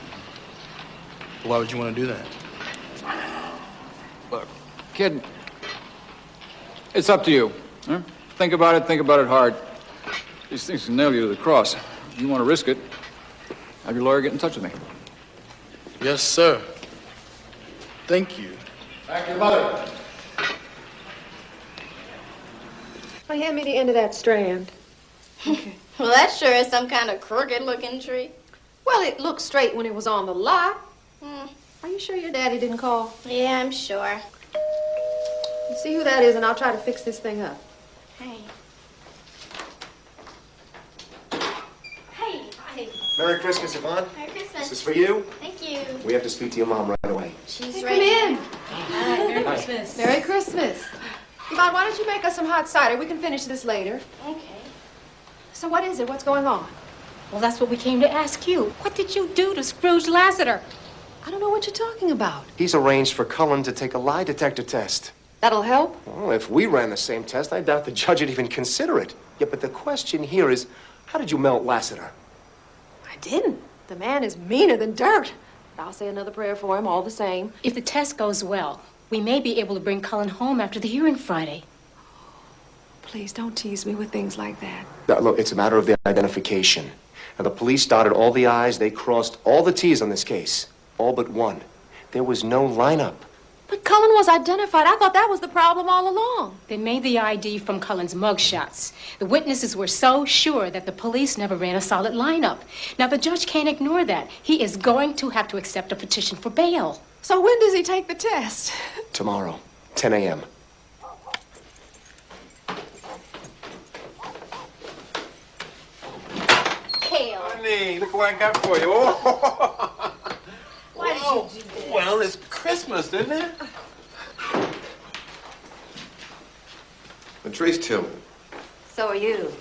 Speaker 17: Why would you want to do that?
Speaker 14: Look, kid, it's up to you. Huh? Think about it hard. These things can nail you to the cross. If you want to risk it, have your lawyer get in touch with me.
Speaker 17: Yes, sir. Thank you.
Speaker 2: Back to your mother.
Speaker 7: Well, hand me the end of that strand.
Speaker 6: Okay. Well, that sure is some kind of crooked-looking tree.
Speaker 7: Well, it looked straight when it was on the lot. Are you sure your daddy didn't call?
Speaker 6: Yeah, I'm sure.
Speaker 7: You see who that is, and I'll try to fix this thing up.
Speaker 6: Hey. Hey.
Speaker 12: Merry Christmas, Yvonne.
Speaker 6: Merry Christmas.
Speaker 12: This is for you.
Speaker 6: Thank you.
Speaker 12: We have to speak to your mom right away.
Speaker 6: She's
Speaker 7: Hey,
Speaker 6: right
Speaker 7: come in.
Speaker 6: Hi, Merry Christmas.
Speaker 7: Merry Christmas. Yvonne, why don't you make us some hot cider? We can finish this later.
Speaker 6: Okay.
Speaker 7: So what is it? What's going on?
Speaker 13: Well, that's what we came to ask you. What did you do to Scrooge Lassiter?
Speaker 7: I don't know what you're talking about.
Speaker 12: He's arranged for Cullen to take a lie detector test.
Speaker 7: That'll help?
Speaker 12: Well, if we ran the same test, I doubt the judge would even consider it. Yeah, but the question here is, how did you melt Lassiter?
Speaker 7: I didn't. The man is meaner than dirt. I'll say another prayer for him all the same.
Speaker 13: If the test goes well, we may be able to bring Cullen home after the hearing Friday.
Speaker 7: Please don't tease me with things like that.
Speaker 12: Now, look, it's a matter of their identification. Now, the police dotted all the I's, they crossed all the T's on this case. All but one. There was no lineup.
Speaker 7: But Cullen was identified. I thought that was the problem all along.
Speaker 13: They made the ID from Cullen's mugshots. The witnesses were so sure that the police never ran a solid lineup. Now, the judge can't ignore that. He is going to have to accept a petition for bail.
Speaker 7: So when does he take the test?
Speaker 12: Tomorrow, 10 a.m.
Speaker 6: Kale.
Speaker 16: Honey, look what I got for you. Oh.
Speaker 6: Why did you do this?
Speaker 16: Well, it's Christmas, isn't it?
Speaker 5: Patrice Tillman.
Speaker 7: So are you.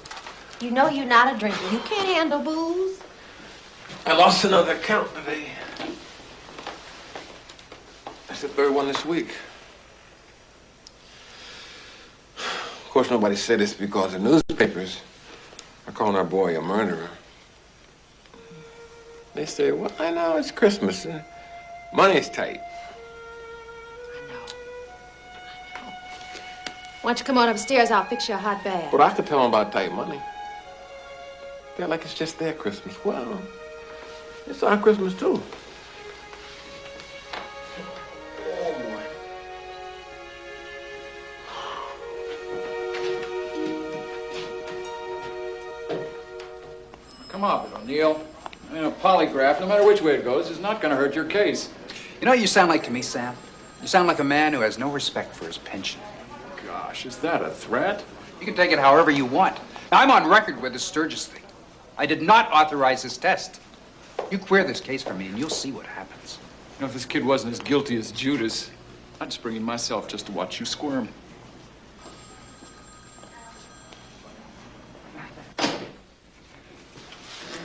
Speaker 7: You know you're not a drinker. You can't handle booze.
Speaker 16: I lost another count today.
Speaker 5: That's the third one this week. Of course, nobody said this because the newspapers are calling our boy a murderer. They say, well, I know it's Christmas. Money's tight.
Speaker 7: Why don't you come on upstairs? I'll fix you a hot bath.
Speaker 5: But I could tell them about tight money. They're like it's just their Christmas. Well, it's our Christmas, too.
Speaker 2: Come off it, O'Neill. I mean, a polygraph, no matter which way it goes, is not going to hurt your case.
Speaker 14: You know what you sound like to me, Sam? You sound like a man who has no respect for his pension.
Speaker 2: Gosh, is that a threat?
Speaker 14: You can take it however you want. Now, I'm on record with the Sturgis thing. I did not authorize this test. You queer this case for me, and you'll see what happens.
Speaker 2: You know, if this kid wasn't as guilty as Judas, I'd just bring in myself just to watch you squirm.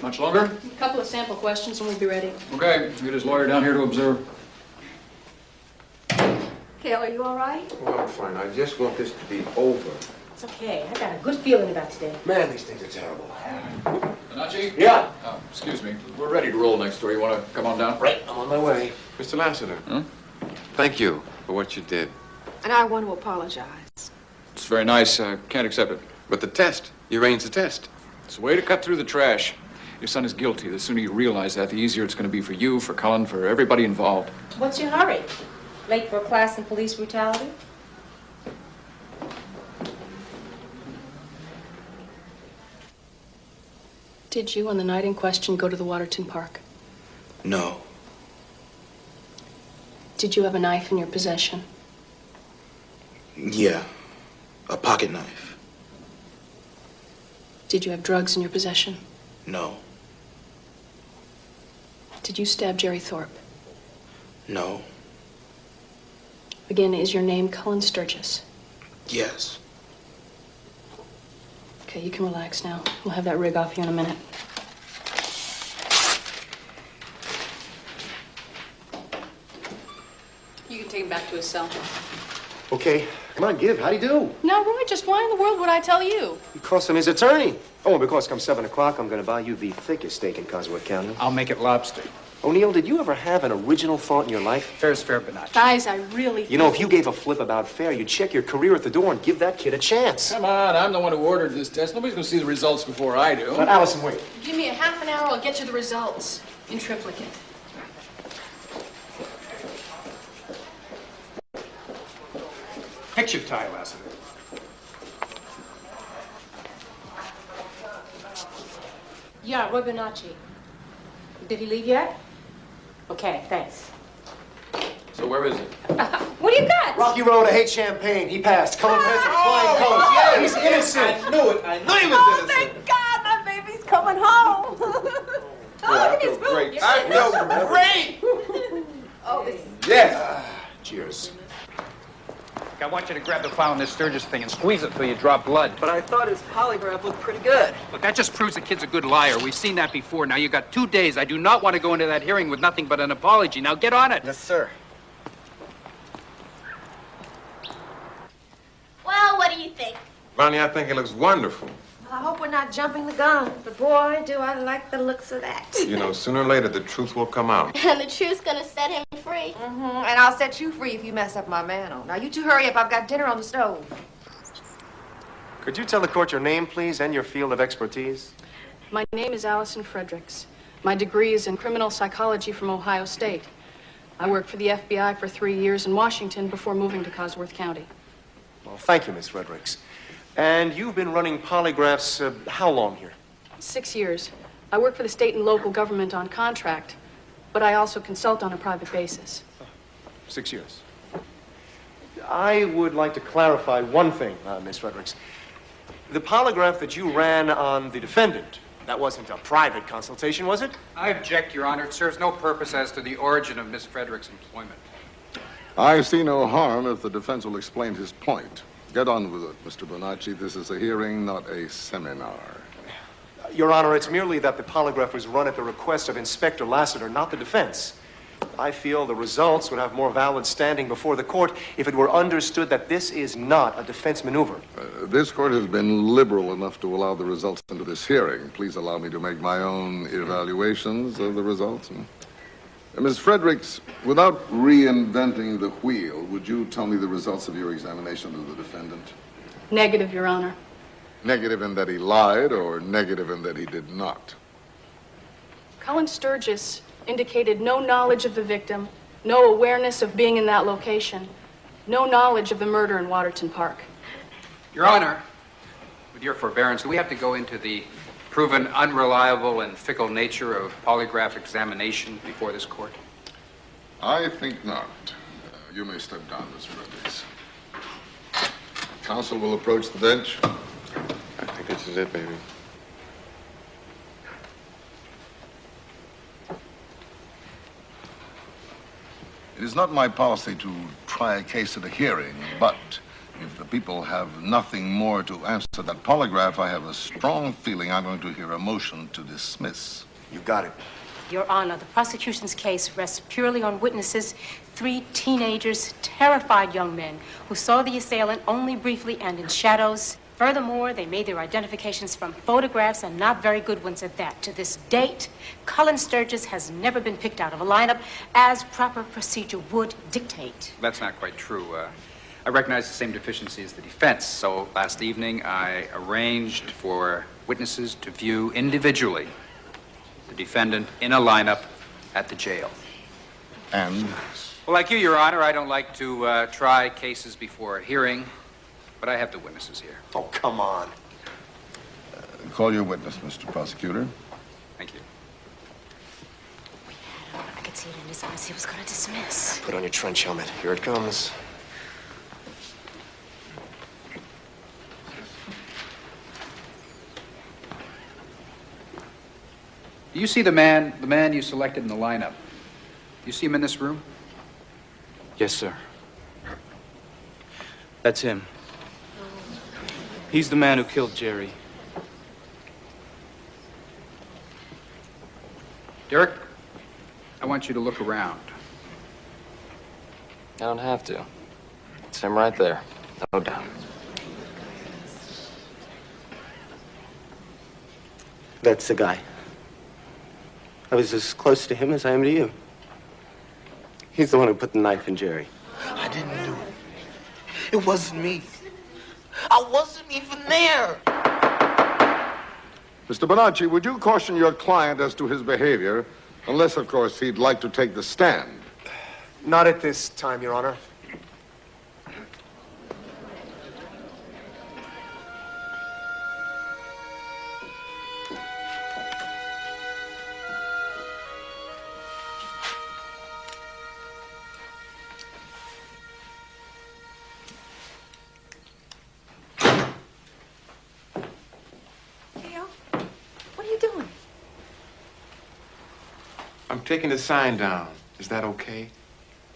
Speaker 2: Much longer?
Speaker 13: A couple of sample questions and we'll be ready.
Speaker 2: Okay, get his lawyer down here to observe.
Speaker 7: Kale, are you all right?
Speaker 5: Well, I'm fine. I just want this to be over.
Speaker 13: It's okay. I got a good feeling about today.
Speaker 5: Man, these things are terrible.
Speaker 2: Panache?
Speaker 12: Yeah?
Speaker 2: Oh, excuse me. We're ready to roll next door. You want to come on down?
Speaker 12: Right, I'm on my way.
Speaker 5: Mr. Lassiter, thank you for what you did.
Speaker 7: And I want to apologize.
Speaker 2: It's very nice. Can't accept it.
Speaker 5: But the test, you arranged the test.
Speaker 2: It's a way to cut through the trash. Your son is guilty. The sooner you realize that, the easier it's going to be for you, for Cullen, for everybody involved.
Speaker 13: What's your hurry? Late for a class in police brutality? Did you, on the night in question, go to the Waterton Park?
Speaker 17: No.
Speaker 13: Did you have a knife in your possession?
Speaker 17: Yeah. A pocket knife.
Speaker 13: Did you have drugs in your possession?
Speaker 17: No.
Speaker 13: Did you stab Jerry Thorpe?
Speaker 17: No.
Speaker 13: Again, is your name Cullen Sturgis?
Speaker 17: Yes.
Speaker 13: Okay, you can relax now. We'll have that rig off you in a minute. You can take him back to his cell.
Speaker 12: Okay, come on, give. How'd he do?
Speaker 13: Now, Roy, just why in the world would I tell you?
Speaker 12: Because I'm his attorney. Oh, and because come 7 o'clock, I'm going to buy you the thickest steak in Cosworth County.
Speaker 14: I'll make it lobster.
Speaker 12: O'Neill, did you ever have an original thought in your life?
Speaker 14: Fair's fair, but not.
Speaker 13: Guys, I really...
Speaker 12: You know, if you gave a flip about fair, you'd check your career at the door and give that kid a chance.
Speaker 2: Come on, I'm the one who ordered this test. Nobody's going to see the results before I do.
Speaker 12: But Allison, wait.
Speaker 13: Give me a half an hour, I'll get you the results. In triplicate.
Speaker 20: handkerchief tie, Lassiter.
Speaker 13: Yeah, Roy Bonacci. Did he leave yet? Okay, thanks.
Speaker 5: So where is it?
Speaker 13: What do you got?
Speaker 12: Rocky Road, I hate champagne. He passed. Cullen Pence with flying colors. Yeah, he's innocent.
Speaker 20: I knew it. I knew he was
Speaker 7: Oh,
Speaker 20: innocent.
Speaker 7: thank God, my baby's coming home. Oh, look at his boots.
Speaker 20: I feel great.
Speaker 7: Oh, this
Speaker 20: Yes.
Speaker 12: Cheers.
Speaker 14: I want you to grab the file on this Sturgis thing and squeeze it till you drop blood.
Speaker 21: But I thought his polygraph looked pretty good.
Speaker 14: Look, that just proves the kid's a good liar. We've seen that before. Now, you got 2 days. I do not want to go into that hearing with nothing but an apology. Now, get on it.
Speaker 21: Yes, sir.
Speaker 6: Well, what do you think?
Speaker 5: Ronnie, I think it looks wonderful.
Speaker 7: I hope we're not jumping the gun, but boy, do I like the looks of that.
Speaker 5: You know, sooner or later, the truth will come out.
Speaker 6: And the truth's gonna set him free.
Speaker 7: And I'll set you free if you mess up my mantle. Now, you two hurry up. I've got dinner on the stove.
Speaker 12: Could you tell the court your name, please, and your field of expertise?
Speaker 22: My name is Allison Fredericks. My degree is in criminal psychology from Ohio State. I worked for the FBI for 3 years in Washington before moving to Cosworth County.
Speaker 12: Well, thank you, Miss Fredericks. And you've been running polygraphs how long here?
Speaker 22: 6 years. I work for the state and local government on contract, but I also consult on a private basis.
Speaker 12: 6 years. I would like to clarify one thing, Miss Fredericks. The polygraph that you ran on the defendant, that wasn't a private consultation, was it?
Speaker 14: I object, Your Honor. It serves no purpose as to the origin of Miss Frederick's employment.
Speaker 11: I see no harm if the defense will explain his point. Get on with it, Mr. Bonacci. This is a hearing, not a seminar.
Speaker 12: Your Honor, it's merely that the polygraph was run at the request of Inspector Lassiter, not the defense. I feel the results would have more valid standing before the court if it were understood that this is not a defense maneuver.
Speaker 11: This court has been liberal enough to allow the results into this hearing. Please allow me to make my own evaluations of the results. Ms. Fredericks, without reinventing the wheel, would you tell me the results of your examination of the defendant?
Speaker 22: Negative, Your Honor.
Speaker 11: Negative in that he lied, or negative in that he did not?
Speaker 22: Cullen Sturgis indicated no knowledge of the victim, no awareness of being in that location, no knowledge of the murder in Waterton Park.
Speaker 14: Your Honor, with your forbearance, do we have to go into the proven unreliable and fickle nature of polygraph examination before this court?
Speaker 11: I think not. You may step down, Ms. Fredericks. Counsel will approach the bench.
Speaker 5: I think this is it, baby.
Speaker 11: It is not my policy to try a case at a hearing, but if the people have nothing more to answer that polygraph, I have a strong feeling I'm going to hear a motion to dismiss.
Speaker 12: You got it.
Speaker 13: Your Honor, the prosecution's case rests purely on witnesses, 3 teenagers, terrified young men who saw the assailant only briefly and in shadows. Furthermore, they made their identifications from photographs, and not very good ones at that. To this date, Cullen Sturgis has never been picked out of a lineup as proper procedure would dictate.
Speaker 14: That's not quite true. I recognize the same deficiency as the defense, so last evening I arranged for witnesses to view individually the defendant in a lineup at the jail.
Speaker 11: And?
Speaker 14: Well, like you, Your Honor, I don't like to try cases before a hearing, but I have the witnesses here.
Speaker 12: Oh, come on.
Speaker 11: Call your witness, Mr. Prosecutor.
Speaker 14: Thank you.
Speaker 13: I could see it in his eyes. He was going to dismiss.
Speaker 12: Put on your trench helmet. Here it comes.
Speaker 14: Do you see the man you selected in the lineup? Do you see him in this room?
Speaker 20: Yes, sir. That's him. He's the man who killed Jerry.
Speaker 14: Derek, I want you to look around.
Speaker 3: I don't have to. It's him right there. No doubt.
Speaker 17: That's the guy. I was as close to him as I am to you. He's the one who put the knife in Jerry.
Speaker 4: I didn't do it. It wasn't me. I wasn't even there.
Speaker 11: Mr. Bonacci, would you caution your client as to his behavior, unless, of course, he'd like to take the stand?
Speaker 12: Not at this time, Your Honor.
Speaker 16: taking the sign down. Is that okay?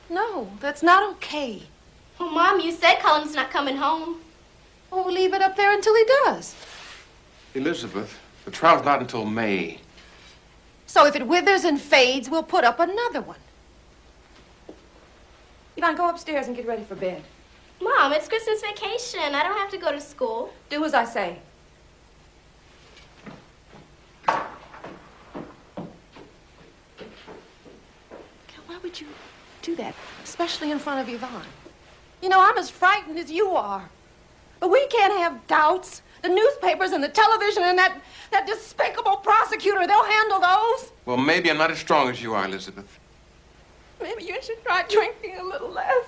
Speaker 7: No, that's not okay.
Speaker 6: Well, Mom, you said Cullen's not coming home.
Speaker 7: Well, we'll leave it up there until he does.
Speaker 16: Elizabeth, the trial's not until May.
Speaker 7: So if it withers and fades, we'll put up another one. Yvonne, go upstairs and get ready for bed.
Speaker 6: Mom, it's Christmas vacation. I don't have to go to school.
Speaker 7: Do as I say. Why would you do that, especially in front of Yvonne? You know, I'm as frightened as you are. But we can't have doubts. The newspapers and the television and that despicable prosecutor, they'll handle those.
Speaker 16: Well, maybe I'm not as strong as you are, Elizabeth.
Speaker 7: Maybe you should try drinking a little less.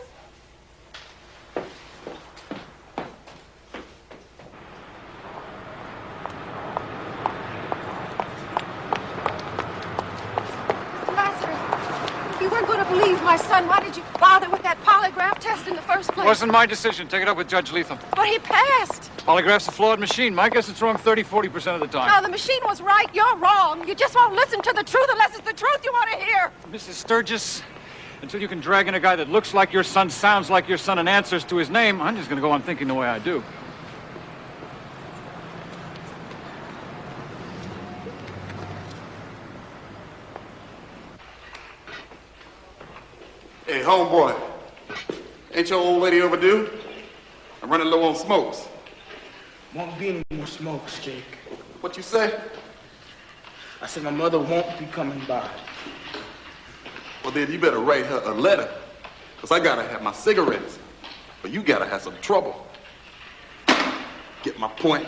Speaker 7: If you weren't going to believe my son, why did you bother with that polygraph test in the first place?
Speaker 14: Wasn't my decision. Take it up with Judge Leatham.
Speaker 7: But he passed.
Speaker 14: Polygraph's a flawed machine. My guess it's wrong 30-40% of the time.
Speaker 7: No, the machine was right. You're wrong. You just won't listen to the truth unless it's the truth you want to hear.
Speaker 14: Mrs. Sturgis, until you can drag in a guy that looks like your son, sounds like your son, and answers to his name, I'm just going to go on thinking the way I do.
Speaker 8: Hey, homeboy, ain't your old lady overdue? I'm running low on smokes.
Speaker 4: Won't be any more smokes, Jake.
Speaker 8: What you say?
Speaker 4: I said my mother won't be coming by.
Speaker 8: Well, then you better write her a letter, because I gotta have my cigarettes, but you gotta have some trouble. Get my point?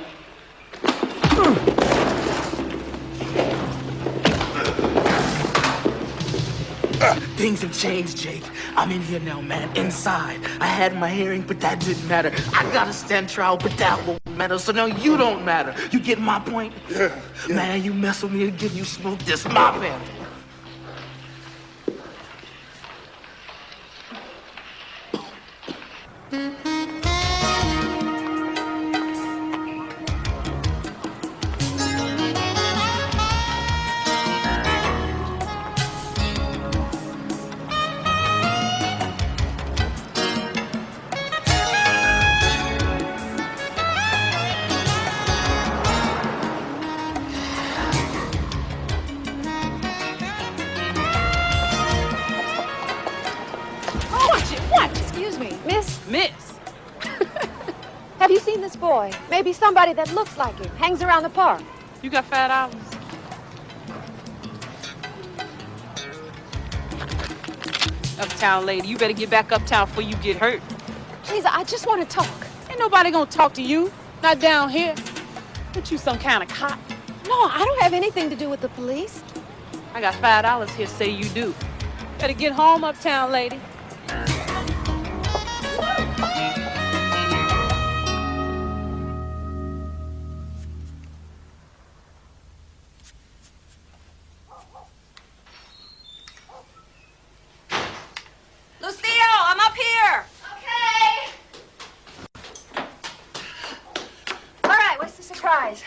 Speaker 4: Things have changed, Jake. I'm in here now, man, inside. I had my hearing, but that didn't matter. I gotta stand trial, but that won't matter. So now you don't matter. You get my point?
Speaker 8: Yeah.
Speaker 4: Man, you mess with me again, you smoke this, my man.
Speaker 7: Have you seen this boy? Maybe somebody that looks like him. Hangs around the park.
Speaker 21: You got $5? Uptown lady, you better get back uptown before you get hurt.
Speaker 7: Please, I just want to talk.
Speaker 21: Ain't nobody gonna talk to you. Not down here. What, you some kind of cop?
Speaker 7: No, I don't have anything to do with the police.
Speaker 21: I got $5 here, say you do. Better get home, uptown lady.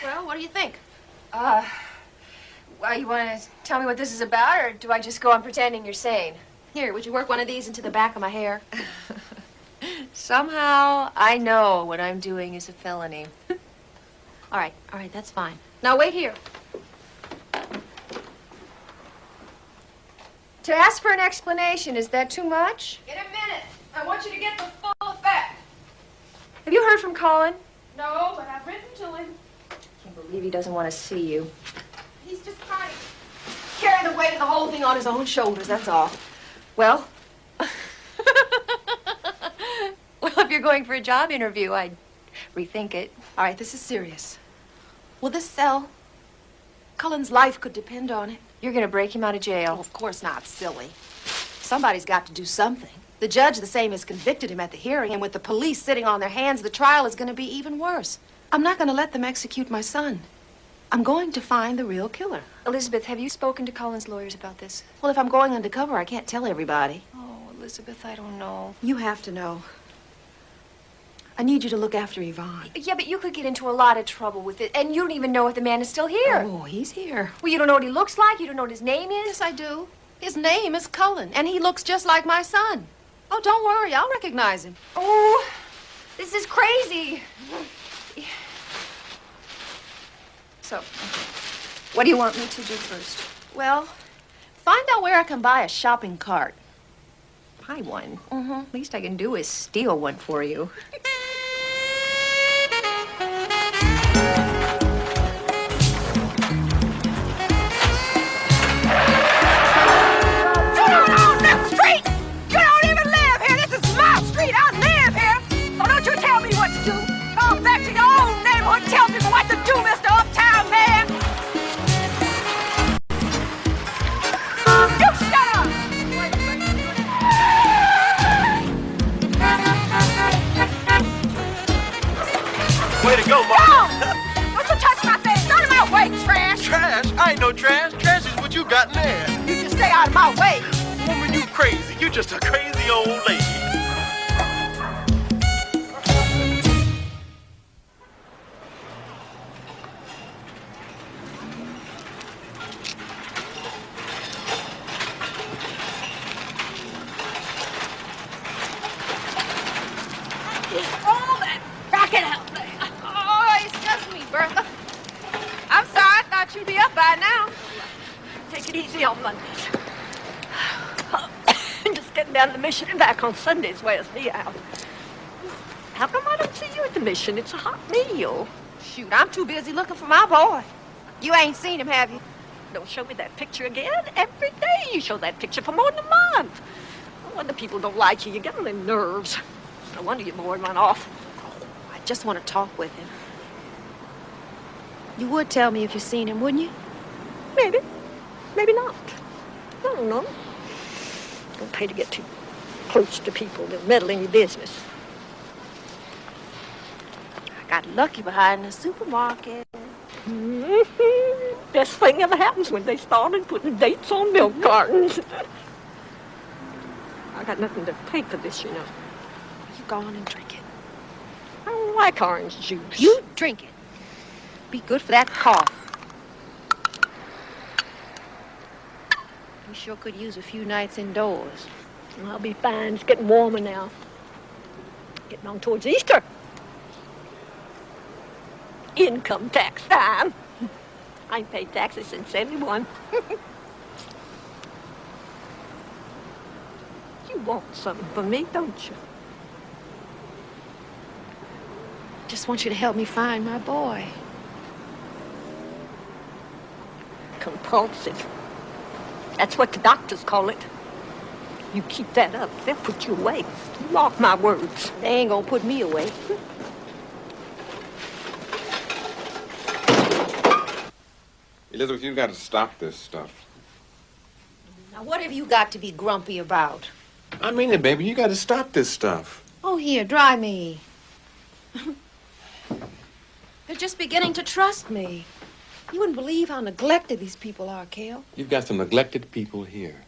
Speaker 18: Well, what do you think? Well, you want to tell me what this is about, or do I just go on pretending you're sane?
Speaker 7: Here, would you work one of these into the back of my hair?
Speaker 18: Somehow, I know what I'm doing is a felony.
Speaker 7: All right, that's fine. Now, wait here.
Speaker 18: To ask for an explanation, is that too much?
Speaker 7: In a minute. I want you to get the full effect.
Speaker 18: Have you heard from Cullen?
Speaker 7: No, but I've written to him.
Speaker 18: I can't believe he doesn't want to see you.
Speaker 7: He's just trying to carry the weight of the whole thing on his own shoulders, that's all.
Speaker 18: Well, well, if you're going for a job interview, I'd rethink it.
Speaker 7: All right, this is serious. Will this sell? Cullen's life could depend on it.
Speaker 18: You're going to break him out of jail.
Speaker 7: Oh, of course not, silly. Somebody's got to do something. The judge, the same as convicted him at the hearing, and with the police sitting on their hands, the trial is going to be even worse. I'm not going to let them execute my son. I'm going to find the real killer.
Speaker 18: Elizabeth, have you spoken to Cullen's lawyers about this?
Speaker 7: Well, if I'm going undercover, I can't tell everybody.
Speaker 18: Oh, Elizabeth, I don't know.
Speaker 7: You have to know. I need you to look after Yvonne.
Speaker 18: Yeah, but you could get into a lot of trouble with it, and you don't even know if the man is still here.
Speaker 7: Oh, he's here.
Speaker 18: Well, you don't know what he looks like? You don't know what his name is?
Speaker 7: Yes, I do. His name is Cullen, and he looks just like my son. Oh, don't worry, I'll recognize him.
Speaker 18: Oh, this is crazy. So, what do you want me to do first?
Speaker 7: Well, find out where I can buy a shopping cart.
Speaker 18: Buy one? Mm-hmm. Least I can do is steal one for you.
Speaker 1: Tell people what to do, Mr. Uptown Man! You shut up!
Speaker 9: Way to go, Mom!
Speaker 1: Go! Don't you touch my thing! Get out of my way, trash!
Speaker 9: Trash? I ain't no trash. Trash is what you got in there.
Speaker 1: You just stay out of my way!
Speaker 9: Woman, you crazy. You just a crazy old lady.
Speaker 1: All that racket out there! Oh, it's just me, Bertha. I'm sorry, I thought you'd be up by now.
Speaker 23: Take it easy on Mondays. Just getting down to the mission and back on Sundays wears me out. How come I don't see you at the mission? It's a hot meal.
Speaker 7: Shoot, I'm too busy looking for my boy. You ain't seen him, have you?
Speaker 23: Don't show me that picture again. Every day you show that picture for more than a month. No wonder people don't like you. You get on their nerves. No wonder your boy run off.
Speaker 7: I just want to talk with him. You would tell me if you've seen him, wouldn't you?
Speaker 23: Maybe. Maybe not. I don't know. Don't pay to get too close to people. They'll meddle in your business.
Speaker 7: I got lucky behind the supermarket.
Speaker 23: Best thing ever happens when they started putting dates on milk cartons. I got nothing to pay for this, you know.
Speaker 7: You go on and drink it.
Speaker 23: I don't like orange juice.
Speaker 7: You drink it. Be good for that cough. You sure could use a few nights indoors.
Speaker 23: I'll be fine. It's getting warmer now. Getting on towards Easter. Income tax time. I ain't paid taxes since '71. You want something from me, don't you?
Speaker 7: Just want you to help me find my boy.
Speaker 23: Compulsive. That's what the doctors call it. You keep that up, they'll put you away. Mark my words.
Speaker 7: They ain't gonna put me away.
Speaker 5: Elizabeth, you've got to stop this stuff.
Speaker 7: Now, what have you got to be grumpy about?
Speaker 5: I mean it, baby. You got to stop this stuff.
Speaker 7: Oh, here, dry me. They're just beginning to trust me. You wouldn't believe how neglected these people are, Cale.
Speaker 5: You've got some neglected people here.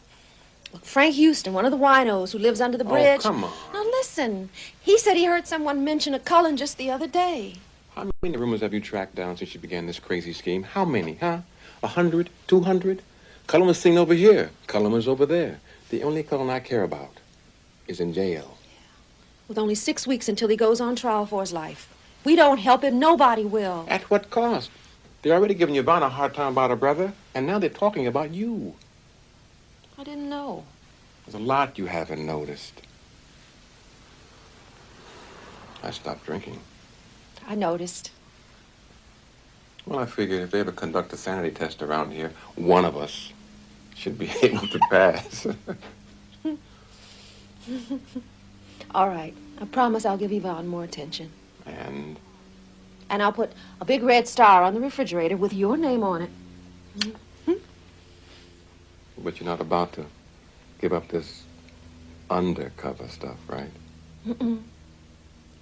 Speaker 7: Look, Frank Houston, one of the winos who lives under the bridge.
Speaker 5: Oh, come on.
Speaker 7: Now, listen. He said he heard someone mention a Cullen just the other day.
Speaker 5: How many rumors have you tracked down since you began this crazy scheme? How many, huh? 100? 200? Cullen was seen over here. Cullen was over there. The only Cullen I care about is in jail.
Speaker 7: With only 6 weeks until he goes on trial for his life. We don't help him, nobody will.
Speaker 5: At what cost? They're already giving Yvonne a hard time about her brother, and now they're talking about you.
Speaker 7: I didn't know.
Speaker 5: There's a lot you haven't noticed. I stopped drinking.
Speaker 7: I noticed.
Speaker 5: Well, I figured if they ever conduct a sanity test around here, one of us should be able to pass.
Speaker 7: All right. I promise I'll give Yvonne more attention.
Speaker 5: And?
Speaker 7: And I'll put a big red star on the refrigerator with your name on it.
Speaker 5: But you're not about to give up this undercover stuff, right?
Speaker 7: Mm-mm.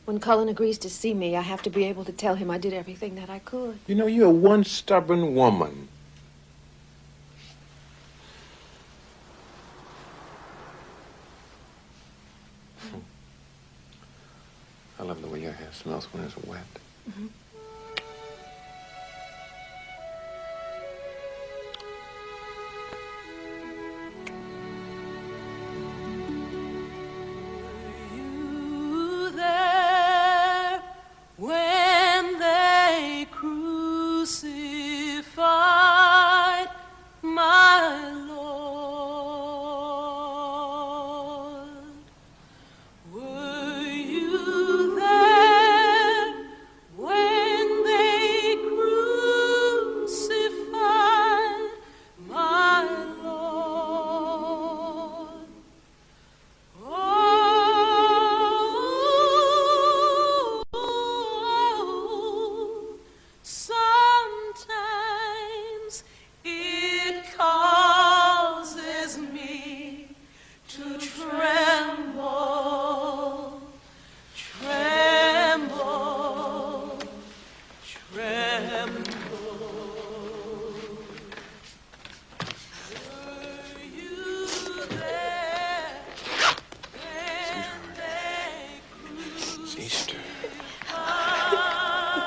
Speaker 7: When Cullen agrees to see me, I have to be able to tell him I did everything that I could.
Speaker 5: You know, you're one stubborn woman. I love the way your hair smells when it's wet.
Speaker 7: Mm-hmm.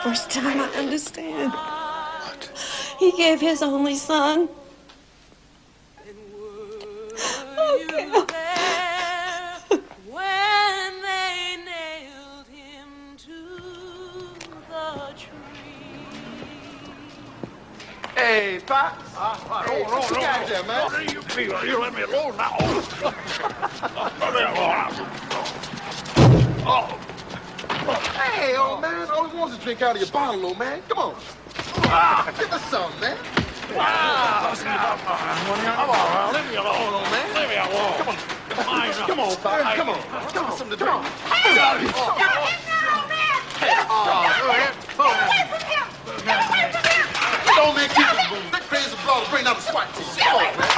Speaker 10: first time I understand. What? He gave his only son. Okay.
Speaker 1: When they nailed him to the tree.
Speaker 8: Hey, Pop. Hey, what you got there, man?
Speaker 9: What do you feel? You let me alone now. Oh.
Speaker 8: Hey, old man, all he wants is to drink out of your bottle, old man. Come on. Give us some, man.
Speaker 9: Come on, leave me alone, old man. Leave me alone. Come on.
Speaker 8: Come on, Pop. Come on. Give us something to drink.
Speaker 1: Hey, get him now, old man! Get away from him! Get away from him!
Speaker 8: Don't make keep this boom. That crazy blood will bring out the SWAT team. Come on, man.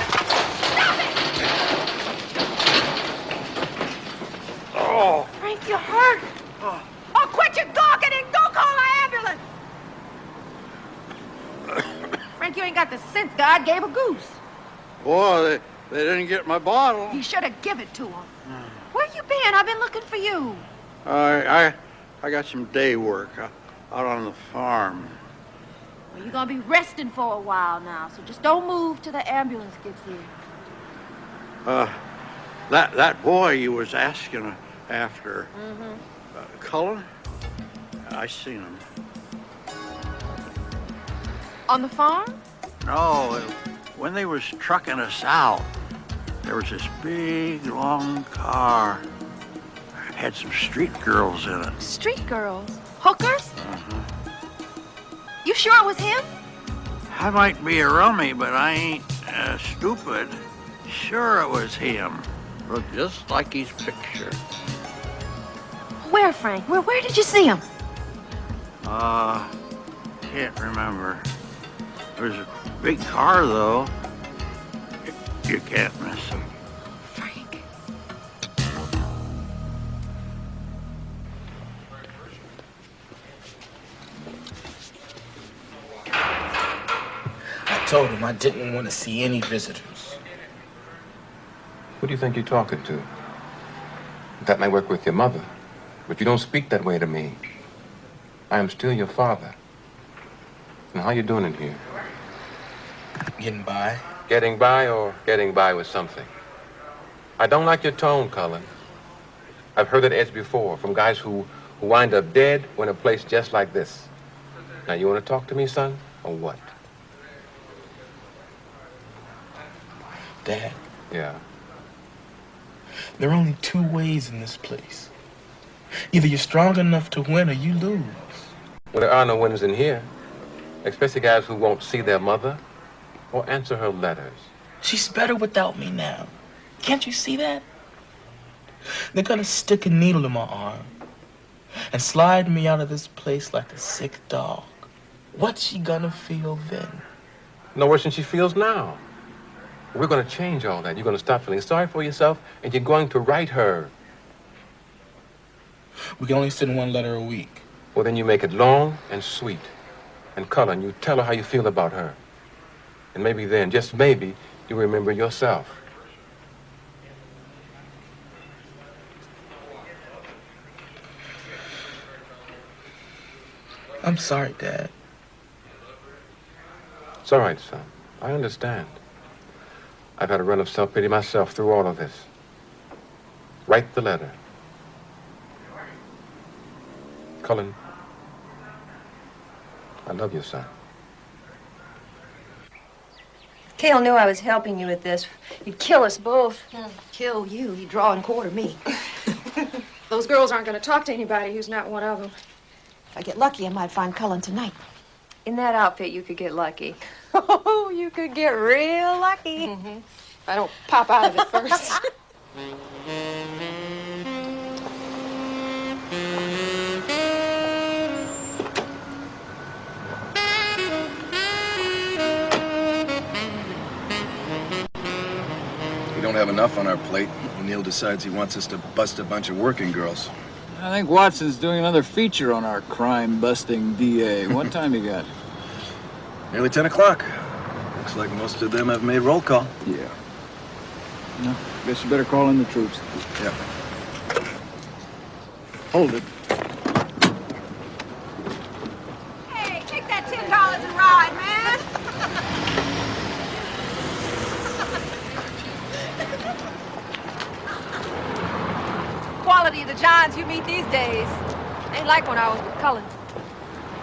Speaker 9: Oh.
Speaker 1: Frank, you're hurt. Oh, quit your gawking and go call an ambulance. Frank, you ain't got the sense God gave a goose.
Speaker 15: Boy, they didn't get my bottle.
Speaker 1: You should have given it to him. Where you been? I've been looking for you.
Speaker 15: I got some day work out on the farm.
Speaker 1: Well, you're gonna be resting for a while now, so just don't move till the ambulance gets here.
Speaker 15: That boy you was asking after, Cullen, I seen him.
Speaker 1: On the farm?
Speaker 15: No, when they was trucking us out, there was this big, long car. Had some street girls in it.
Speaker 1: Street girls? Hookers? You sure it was him?
Speaker 15: I might be a rummy, but I ain't stupid. Sure it was him. Looked just like his picture.
Speaker 1: Where, Frank? Where did you see him?
Speaker 15: Can't remember. There's a big car, though. You can't miss him.
Speaker 1: Frank.
Speaker 4: I told him I didn't want to see any visitors.
Speaker 5: Who do you think you're talking to? That might work with your mother, but you don't speak that way to me. I am still your father. And how you doing in here?
Speaker 4: Getting by.
Speaker 5: Getting by or getting by with something? I don't like your tone, Cullen. I've heard that edge before from guys who wind up dead when a place just like this. Now, you want to talk to me, son, or what?
Speaker 4: Dad.
Speaker 5: Yeah.
Speaker 4: There are only two ways in this place. Either you're strong enough to win or you lose.
Speaker 5: Well, there are no winners in here, especially guys who won't see their mother or answer her letters.
Speaker 4: She's better without me now. Can't you see that? They're gonna stick a needle in my arm and slide me out of this place like a sick dog. What's she gonna feel then?
Speaker 5: No worse than she feels now. We're going to change all that. You're going to stop feeling sorry for yourself, and you're going to write her.
Speaker 4: We can only send one letter a week.
Speaker 5: Well, then you make it long and sweet. And Cullen, you tell her how you feel about her. And maybe then, just maybe, you remember yourself.
Speaker 4: I'm sorry, Dad.
Speaker 5: It's all right, son. I understand. I've had a run of self-pity myself through all of this. Write the letter. Cullen, I love you, son.
Speaker 18: Cale knew I was helping you with this. He'd kill us both.
Speaker 7: Kill you. He'd draw and quarter me.
Speaker 22: Those girls aren't going to talk to anybody who's not one of them.
Speaker 7: If I get lucky, I might find Cullen tonight.
Speaker 18: In that outfit, you could get lucky.
Speaker 7: Oh, you could get real lucky.
Speaker 22: I don't pop out of it first.
Speaker 19: We don't have enough on our plate. O'Neill decides he wants us to bust a bunch of working girls.
Speaker 2: I think Watson's doing another feature on our crime-busting DA. What time you got?
Speaker 19: Nearly 10 o'clock. Looks like most of them have made roll call.
Speaker 2: Yeah. No, guess you better call in the troops.
Speaker 19: Yeah.
Speaker 2: Hold it.
Speaker 1: shines you meet these days. Ain't like when I was with Cullen.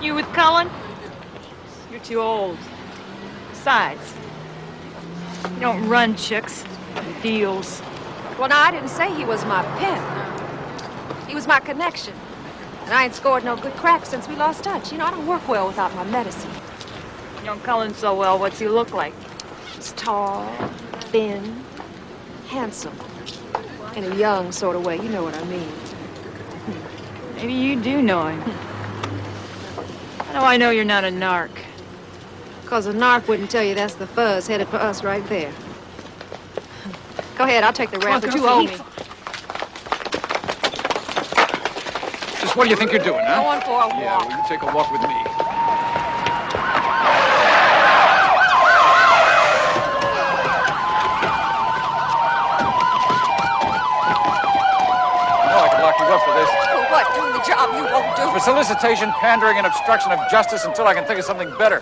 Speaker 18: You with Cullen? You're too old. Besides, you don't run chicks. Deals.
Speaker 1: Well, now, I didn't say he was my pimp. He was my connection. And I ain't scored no good crack since we lost touch. You know, I don't work well without my medicine.
Speaker 18: You know Cullen so well. What's he look like?
Speaker 1: He's tall, thin, handsome. In a young sort of way, you know what I mean.
Speaker 18: Maybe you do know him. How do I know you're not a narc?
Speaker 1: Because a narc wouldn't tell you that's the fuzz headed for us right there. Go ahead, I'll take the rap, but you owe me.
Speaker 2: Just what do you think you're doing, huh?
Speaker 1: Going for a walk.
Speaker 2: Yeah, well, you take a walk with me. I could lock you up for this.
Speaker 1: For what? Doing the job you won't do?
Speaker 2: For solicitation, pandering, and obstruction of justice until I can think of something better.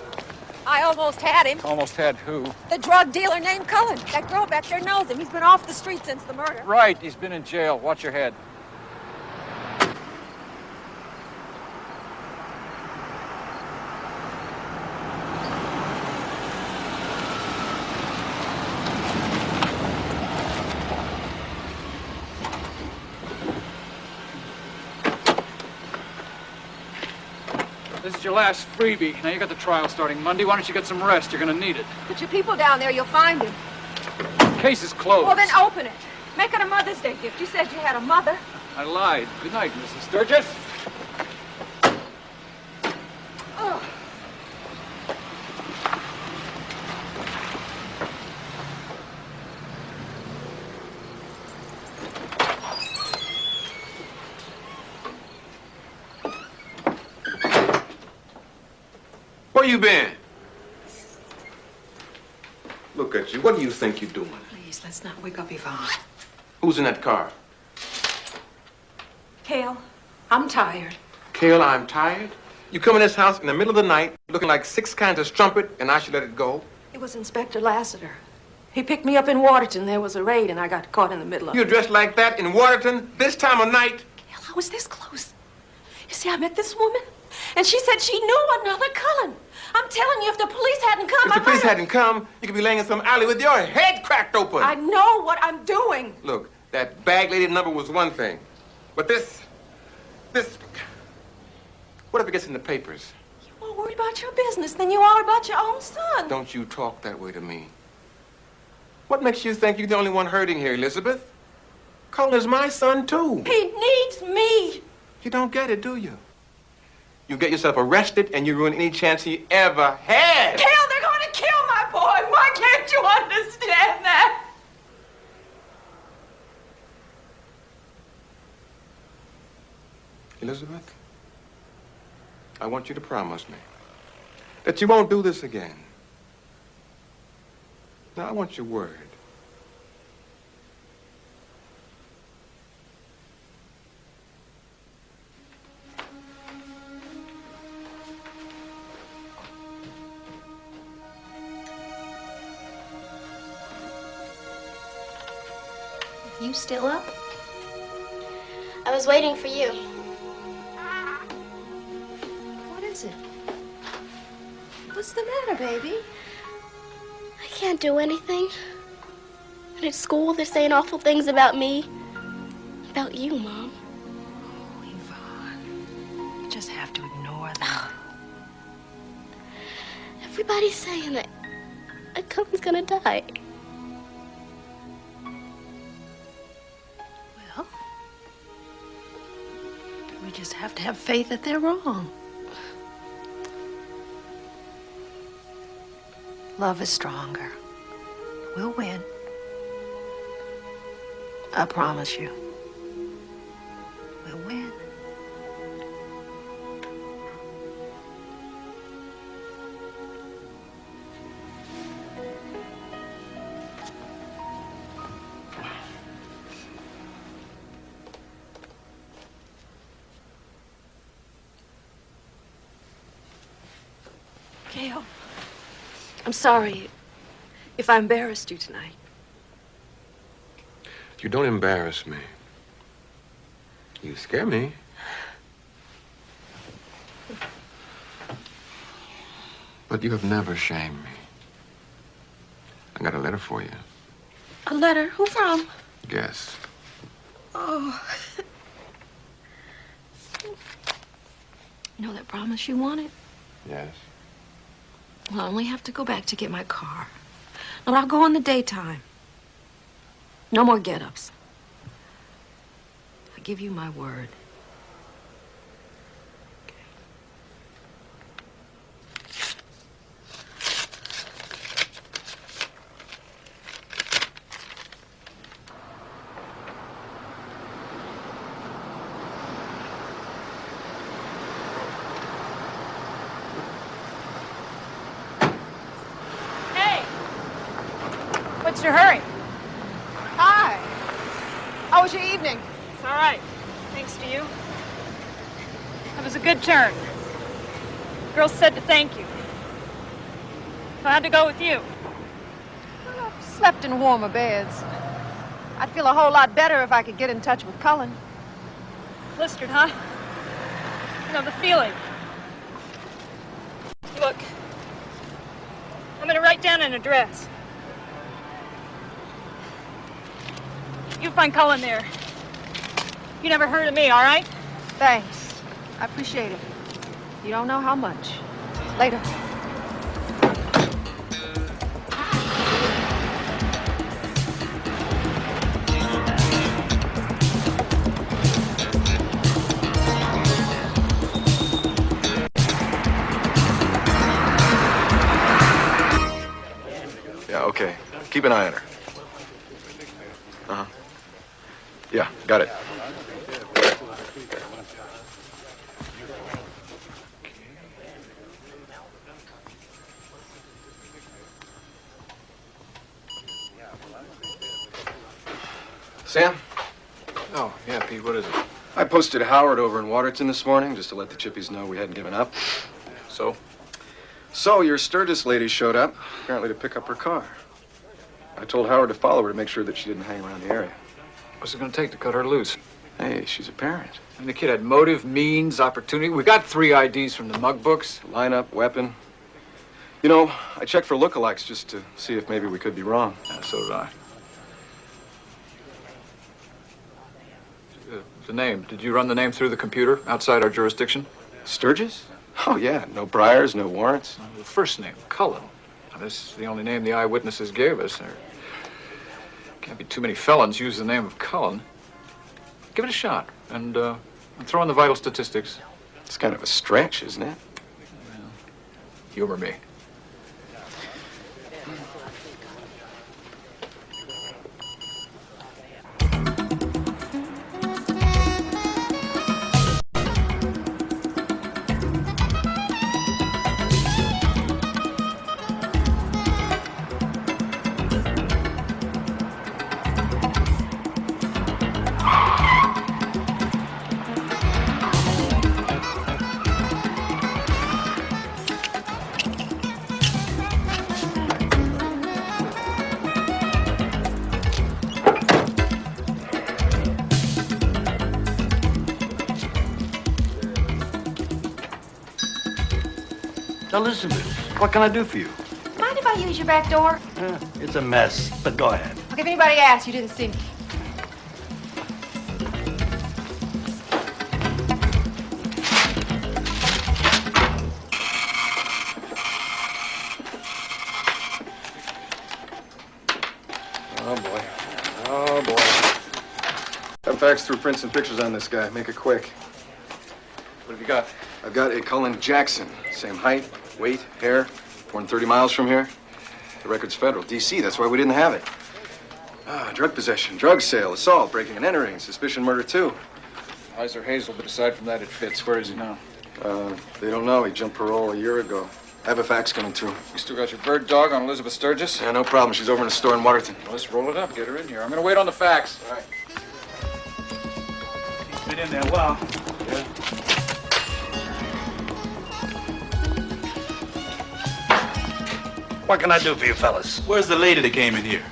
Speaker 1: I almost had him.
Speaker 2: Almost had who?
Speaker 1: The drug dealer named Cullen. That girl back there knows him. He's been off the street since the murder.
Speaker 2: Right, he's been in jail. Watch your head. This is your last freebie. Now you got the trial starting Monday. Why don't you get some rest? You're gonna need it.
Speaker 1: Put your people down there, you'll find him.
Speaker 2: Case is closed.
Speaker 1: Well, then open it. Make it a Mother's Day gift. You said you had a mother.
Speaker 2: I lied. Good night, Mrs. Sturgis.
Speaker 1: Oh.
Speaker 16: Where you been? Look at you. What do you think you're doing?
Speaker 7: Please, let's not wake up Yvonne.
Speaker 16: Who's in that car?
Speaker 7: Cale, I'm tired.
Speaker 16: Cale, I'm tired. You come in this house in the middle of the night looking like 6 kinds of strumpet, and I should let it go?
Speaker 7: It was Inspector Lassiter. He picked me up in Waterton. There was a raid, and I got caught in the middle of
Speaker 16: You're
Speaker 7: it.
Speaker 16: dressed like that in Waterton this time of night?
Speaker 7: Cale, I was this close. You see, I met this woman, and she said she knew another Cullen. I'm telling you, if the police hadn't come,
Speaker 16: If the police hadn't come, you could be laying in some alley with your head cracked open.
Speaker 7: I know what I'm doing.
Speaker 16: Look, that bag lady number was one thing. But this... What if it gets in the papers?
Speaker 7: You're more worried about your business than you are about your own son.
Speaker 16: Don't you talk that way to me. What makes you think you're the only one hurting here, Elizabeth? Cullen is my son, too.
Speaker 7: He needs me.
Speaker 16: You don't get it, do you? You get yourself arrested and you ruin any chance he ever had.
Speaker 7: Cale, they're going to kill my boy. Why can't you understand that?
Speaker 16: Elizabeth, I want you to promise me that you won't do this again. Now, I want your word.
Speaker 6: You still up? I was waiting for you.
Speaker 1: What is it? What's the matter, baby?
Speaker 6: I can't do anything. And at school, they're saying awful things about me. About you, Mom.
Speaker 7: Oh, Yvonne. You just have to ignore them.
Speaker 6: Everybody's saying that Cullen's gonna die.
Speaker 10: Well, we just have to have faith that they're wrong. Love is stronger. We'll win. I promise you. We'll win.
Speaker 7: Cale, I'm sorry if I embarrassed you tonight.
Speaker 16: You don't embarrass me.
Speaker 5: You scare me. But you have never shamed me. I got a letter for you.
Speaker 10: A letter? Who from?
Speaker 5: Guess.
Speaker 10: Oh. You know that promise you wanted?
Speaker 5: Yes.
Speaker 10: Well, I only have to go back to get my car. But I'll go in the daytime. No more get-ups. I give you my word.
Speaker 21: What's your hurry?
Speaker 1: Hi. How was your evening?
Speaker 21: It's all right. Thanks to you. It was a good turn. The girl said to thank you. So I had to go with you.
Speaker 1: Well, I've slept in warmer beds. I'd feel a whole lot better if I could get in touch with Cullen.
Speaker 21: Blistered, huh? You know, the feeling. Look. I'm gonna write down an address. You find Cullen there. You never heard of me, all right?
Speaker 1: Thanks. I appreciate it. You don't know how much. Later.
Speaker 19: Yeah, okay. Keep an eye on her. Uh-huh. Yeah, got it. Sam?
Speaker 2: Oh, yeah, Pete, what is it?
Speaker 19: I posted Howard over in Waterton this morning just to let the chippies know we hadn't given up.
Speaker 2: So?
Speaker 19: So, your Sturgis lady showed up, apparently to pick up her car. I told Howard to follow her to make sure that she didn't hang around the area.
Speaker 2: What's it going to take to cut her loose?
Speaker 19: Hey, she's a parent.
Speaker 2: And the kid had motive, means, opportunity. We got 3 IDs from the mug books.
Speaker 19: Lineup, weapon. You know, I checked for lookalikes just to see if maybe we could be wrong.
Speaker 2: Yeah, so did I. The name. Did you run the name through the computer outside our jurisdiction?
Speaker 19: Sturgis? Oh, yeah. No priors, no warrants.
Speaker 2: The first name, Cullen. Now, this is the only name the eyewitnesses gave us. There can't be too many felons use the name of Cullen. Give it a shot, and throw in the vital statistics.
Speaker 19: It's kind of a stretch, isn't it?
Speaker 2: Well, humor me.
Speaker 15: Elizabeth, what can I do for you?
Speaker 1: Mind if I use your back door?
Speaker 15: It's a mess, but go ahead.
Speaker 1: Look, if anybody asks, you didn't see me.
Speaker 19: Oh, boy. Oh, boy. I've faxed through prints and pictures on this guy. Make it quick.
Speaker 2: What have you got?
Speaker 19: I've got a Cullen Jackson. Same height, weight, hair. Born 30 miles from here. The record's federal. D.C., that's why we didn't have it. Drug possession, drug sale, assault, breaking and entering, suspicion murder, too.
Speaker 2: Heiser Hazel, but aside from that, it fits. Where is he now?
Speaker 19: They don't know. He jumped parole a year ago. I have a fax coming through.
Speaker 2: You still got your bird dog on Elizabeth Sturgis?
Speaker 19: Yeah, no problem. She's over in a store in Waterton.
Speaker 2: Well, let's roll it up. Get her in here. I'm going to wait on the fax.
Speaker 19: All right.
Speaker 15: She's been in there a while.
Speaker 19: Yeah.
Speaker 15: What can I do for you fellas?
Speaker 3: Where's the lady that came in here?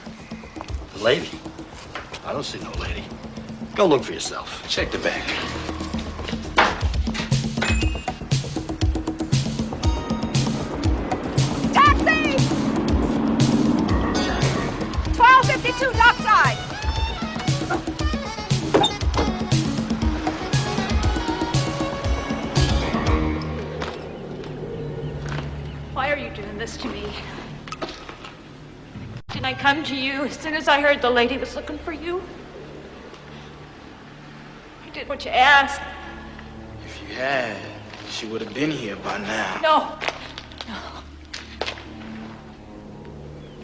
Speaker 15: The lady? I don't see no lady.
Speaker 3: Go look for yourself.
Speaker 15: Check the bag.
Speaker 1: Taxi! 1252 Dockside.
Speaker 21: Why are you doing this to me? Didn't I come to you as soon as I heard the lady was looking for you? I did what you asked.
Speaker 4: If you had, she would have been here by now.
Speaker 21: No.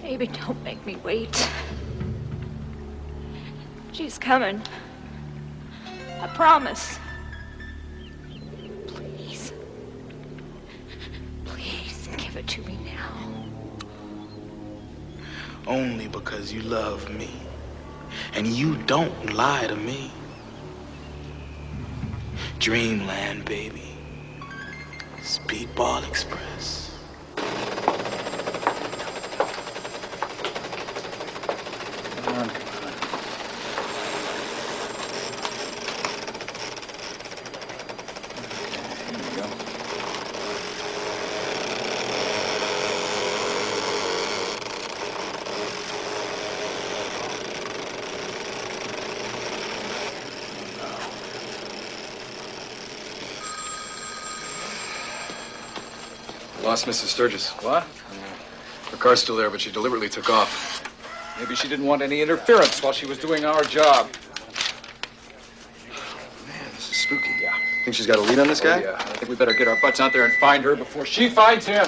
Speaker 21: Baby, don't make me wait. She's coming. I promise. Please. Please give it to me now.
Speaker 4: Only because you love me. And you don't lie to me. Dreamland, baby. Speedball Express.
Speaker 2: Come on. Here we go.
Speaker 19: Lost Mrs. Sturgis.
Speaker 2: What?
Speaker 19: Her car's still there, but she deliberately took off.
Speaker 2: Maybe she didn't want any interference while she was doing our job.
Speaker 19: Man, this is spooky. Yeah. Think she's got a lead on this guy?
Speaker 2: Oh, yeah. I think we better get our butts out there and find her before she finds him.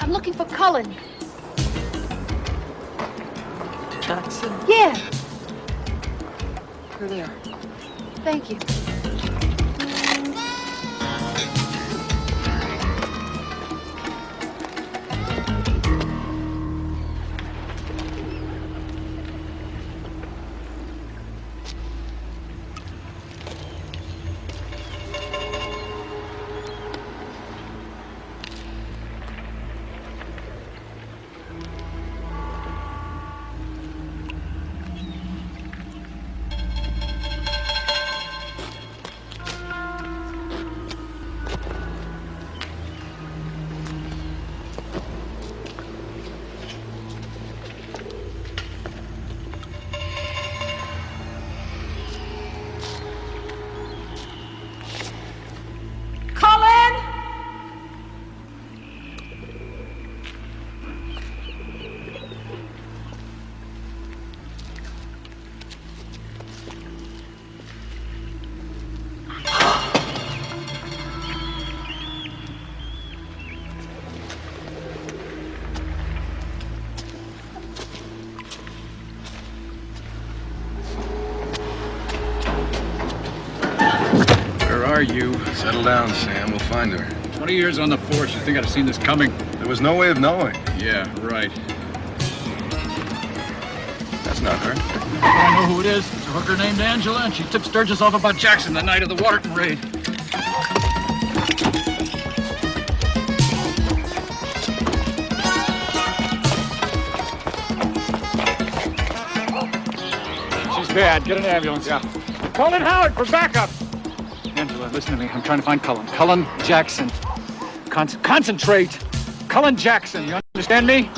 Speaker 10: I'm looking for Cullen.
Speaker 21: Jackson?
Speaker 10: Yeah.
Speaker 21: Here they are.
Speaker 10: Thank you.
Speaker 2: Are you?
Speaker 11: Settle down, Sam. We'll find her.
Speaker 2: 20 years on the force. You think I'd have seen this coming?
Speaker 11: There was no way of knowing.
Speaker 2: Yeah, right.
Speaker 11: That's not her.
Speaker 2: I know who it is. It's a hooker named Angela, and she tipped Sturgis off about Jackson the night of the Waterton raid. She's bad. Get an ambulance.
Speaker 19: Yeah.
Speaker 2: Call in Howard for backup. Angela, listen to me. I'm trying to find Cullen. Cullen Jackson. Concentrate. Cullen Jackson. You understand me?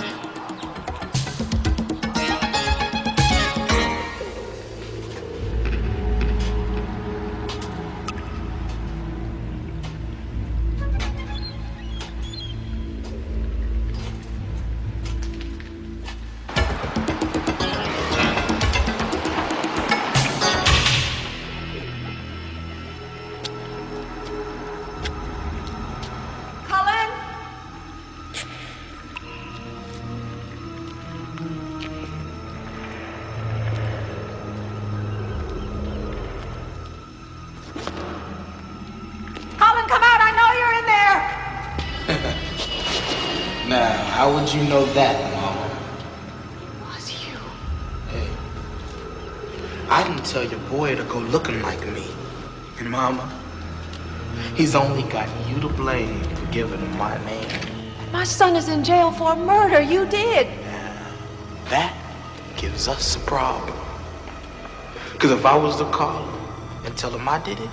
Speaker 4: How would you know that, Mama?
Speaker 10: It was you.
Speaker 4: Hey, I didn't tell your boy to go looking like me. And Mama, he's only got you to blame for giving him my name.
Speaker 10: My son is in jail for murder. You did.
Speaker 4: That gives us a problem. Because if I was to call him and tell him I did it,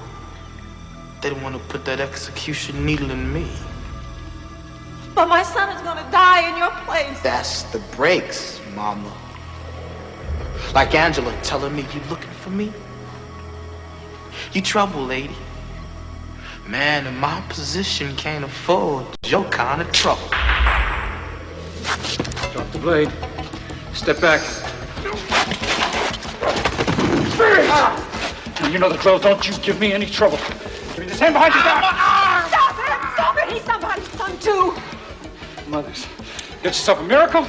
Speaker 4: they'd want to put that execution needle in me.
Speaker 10: But my son is gonna die in your place.
Speaker 4: That's the breaks, Mama. Like Angela telling me you looking for me. You trouble, lady. Man in my position can't afford your kind of trouble.
Speaker 2: Drop the blade. Step back.
Speaker 14: Now, you know the drill. Don't you give me any trouble. Give me this hand behind your back.
Speaker 21: Stop it! Stop it! He's somebody's son, too.
Speaker 14: Mothers, get yourself a miracle.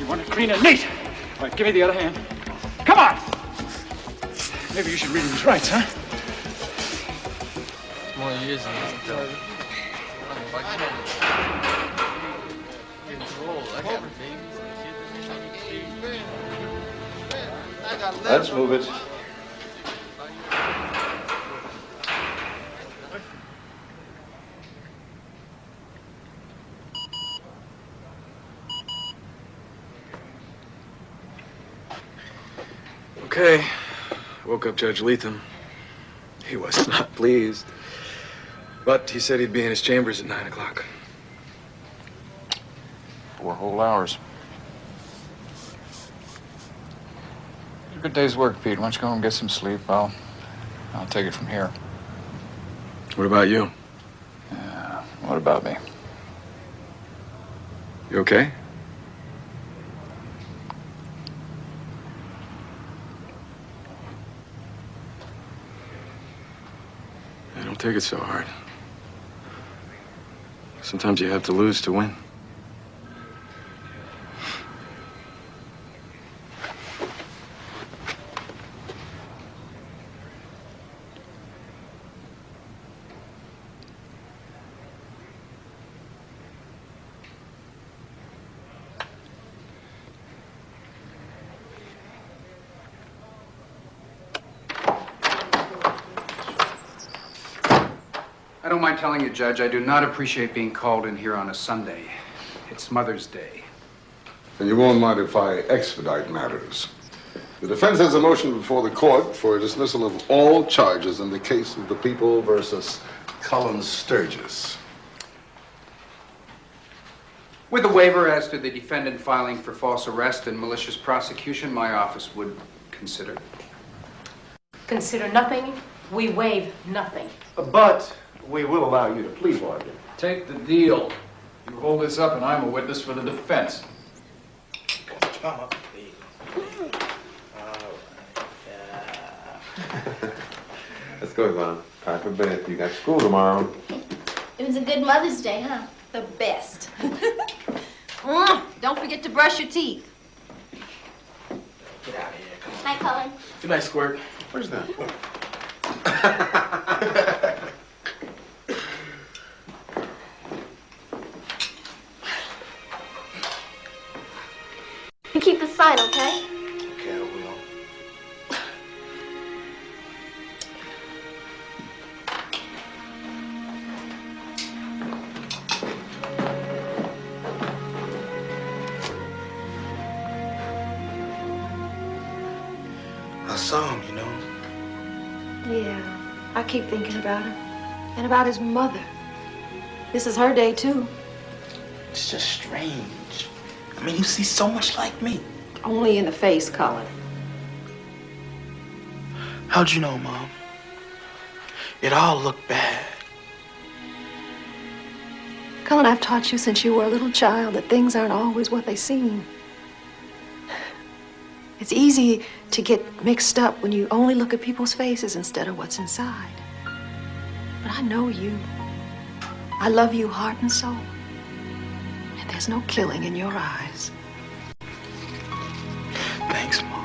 Speaker 14: You want it clean and neat. All right, give me the other hand. Come on. Maybe you should read his rights, huh?
Speaker 3: More years than this.
Speaker 19: Let's move it.
Speaker 2: Okay. Woke up Judge Leatham. He was not pleased. But he said he'd be in his chambers at 9 o'clock.
Speaker 14: 4 whole hours. Good day's work, Pete. Why don't you go home and get some sleep? I'll take it from here.
Speaker 2: What about you?
Speaker 14: What about me?
Speaker 2: You okay? Yeah, don't take it so hard. Sometimes you have to lose to win.
Speaker 13: I don't mind telling you, Judge, I do not appreciate being called in here on a Sunday. It's Mother's Day.
Speaker 11: And you won't mind if I expedite matters. The defense has a motion before the court for a dismissal of all charges in the case of the People versus Cullen Sturgis.
Speaker 13: With a waiver as to the defendant filing for false arrest and malicious prosecution, my office would consider.
Speaker 20: Consider nothing. We waive nothing.
Speaker 12: But we will allow you to plea bargain.
Speaker 2: Take the deal. You hold this up and I'm a witness for the defense.
Speaker 4: Come on, please.
Speaker 5: Let's go, Yvonne. Time for bed. You got school tomorrow.
Speaker 6: It was a good Mother's Day, huh? The best.
Speaker 10: Don't forget to brush your teeth.
Speaker 4: Get out of here. Come on.
Speaker 6: Hi, Cullen.
Speaker 4: Good night, Squirt.
Speaker 5: Where's that?
Speaker 6: You keep the sign, okay?
Speaker 4: Okay, I will. I saw him, you know.
Speaker 7: Yeah, I keep thinking about him. And about his mother. This is her day, too.
Speaker 4: It's just strange. I mean, you see so much like me.
Speaker 7: Only in the face, Cullen.
Speaker 4: How'd you know, Mom? It all looked bad.
Speaker 7: Cullen, I've taught you since you were a little child that things aren't always what they seem. It's easy to get mixed up when you only look at people's faces instead of what's inside. But I know you. I love you heart and soul. And there's no killing in your eyes.
Speaker 4: Thanks, Mom.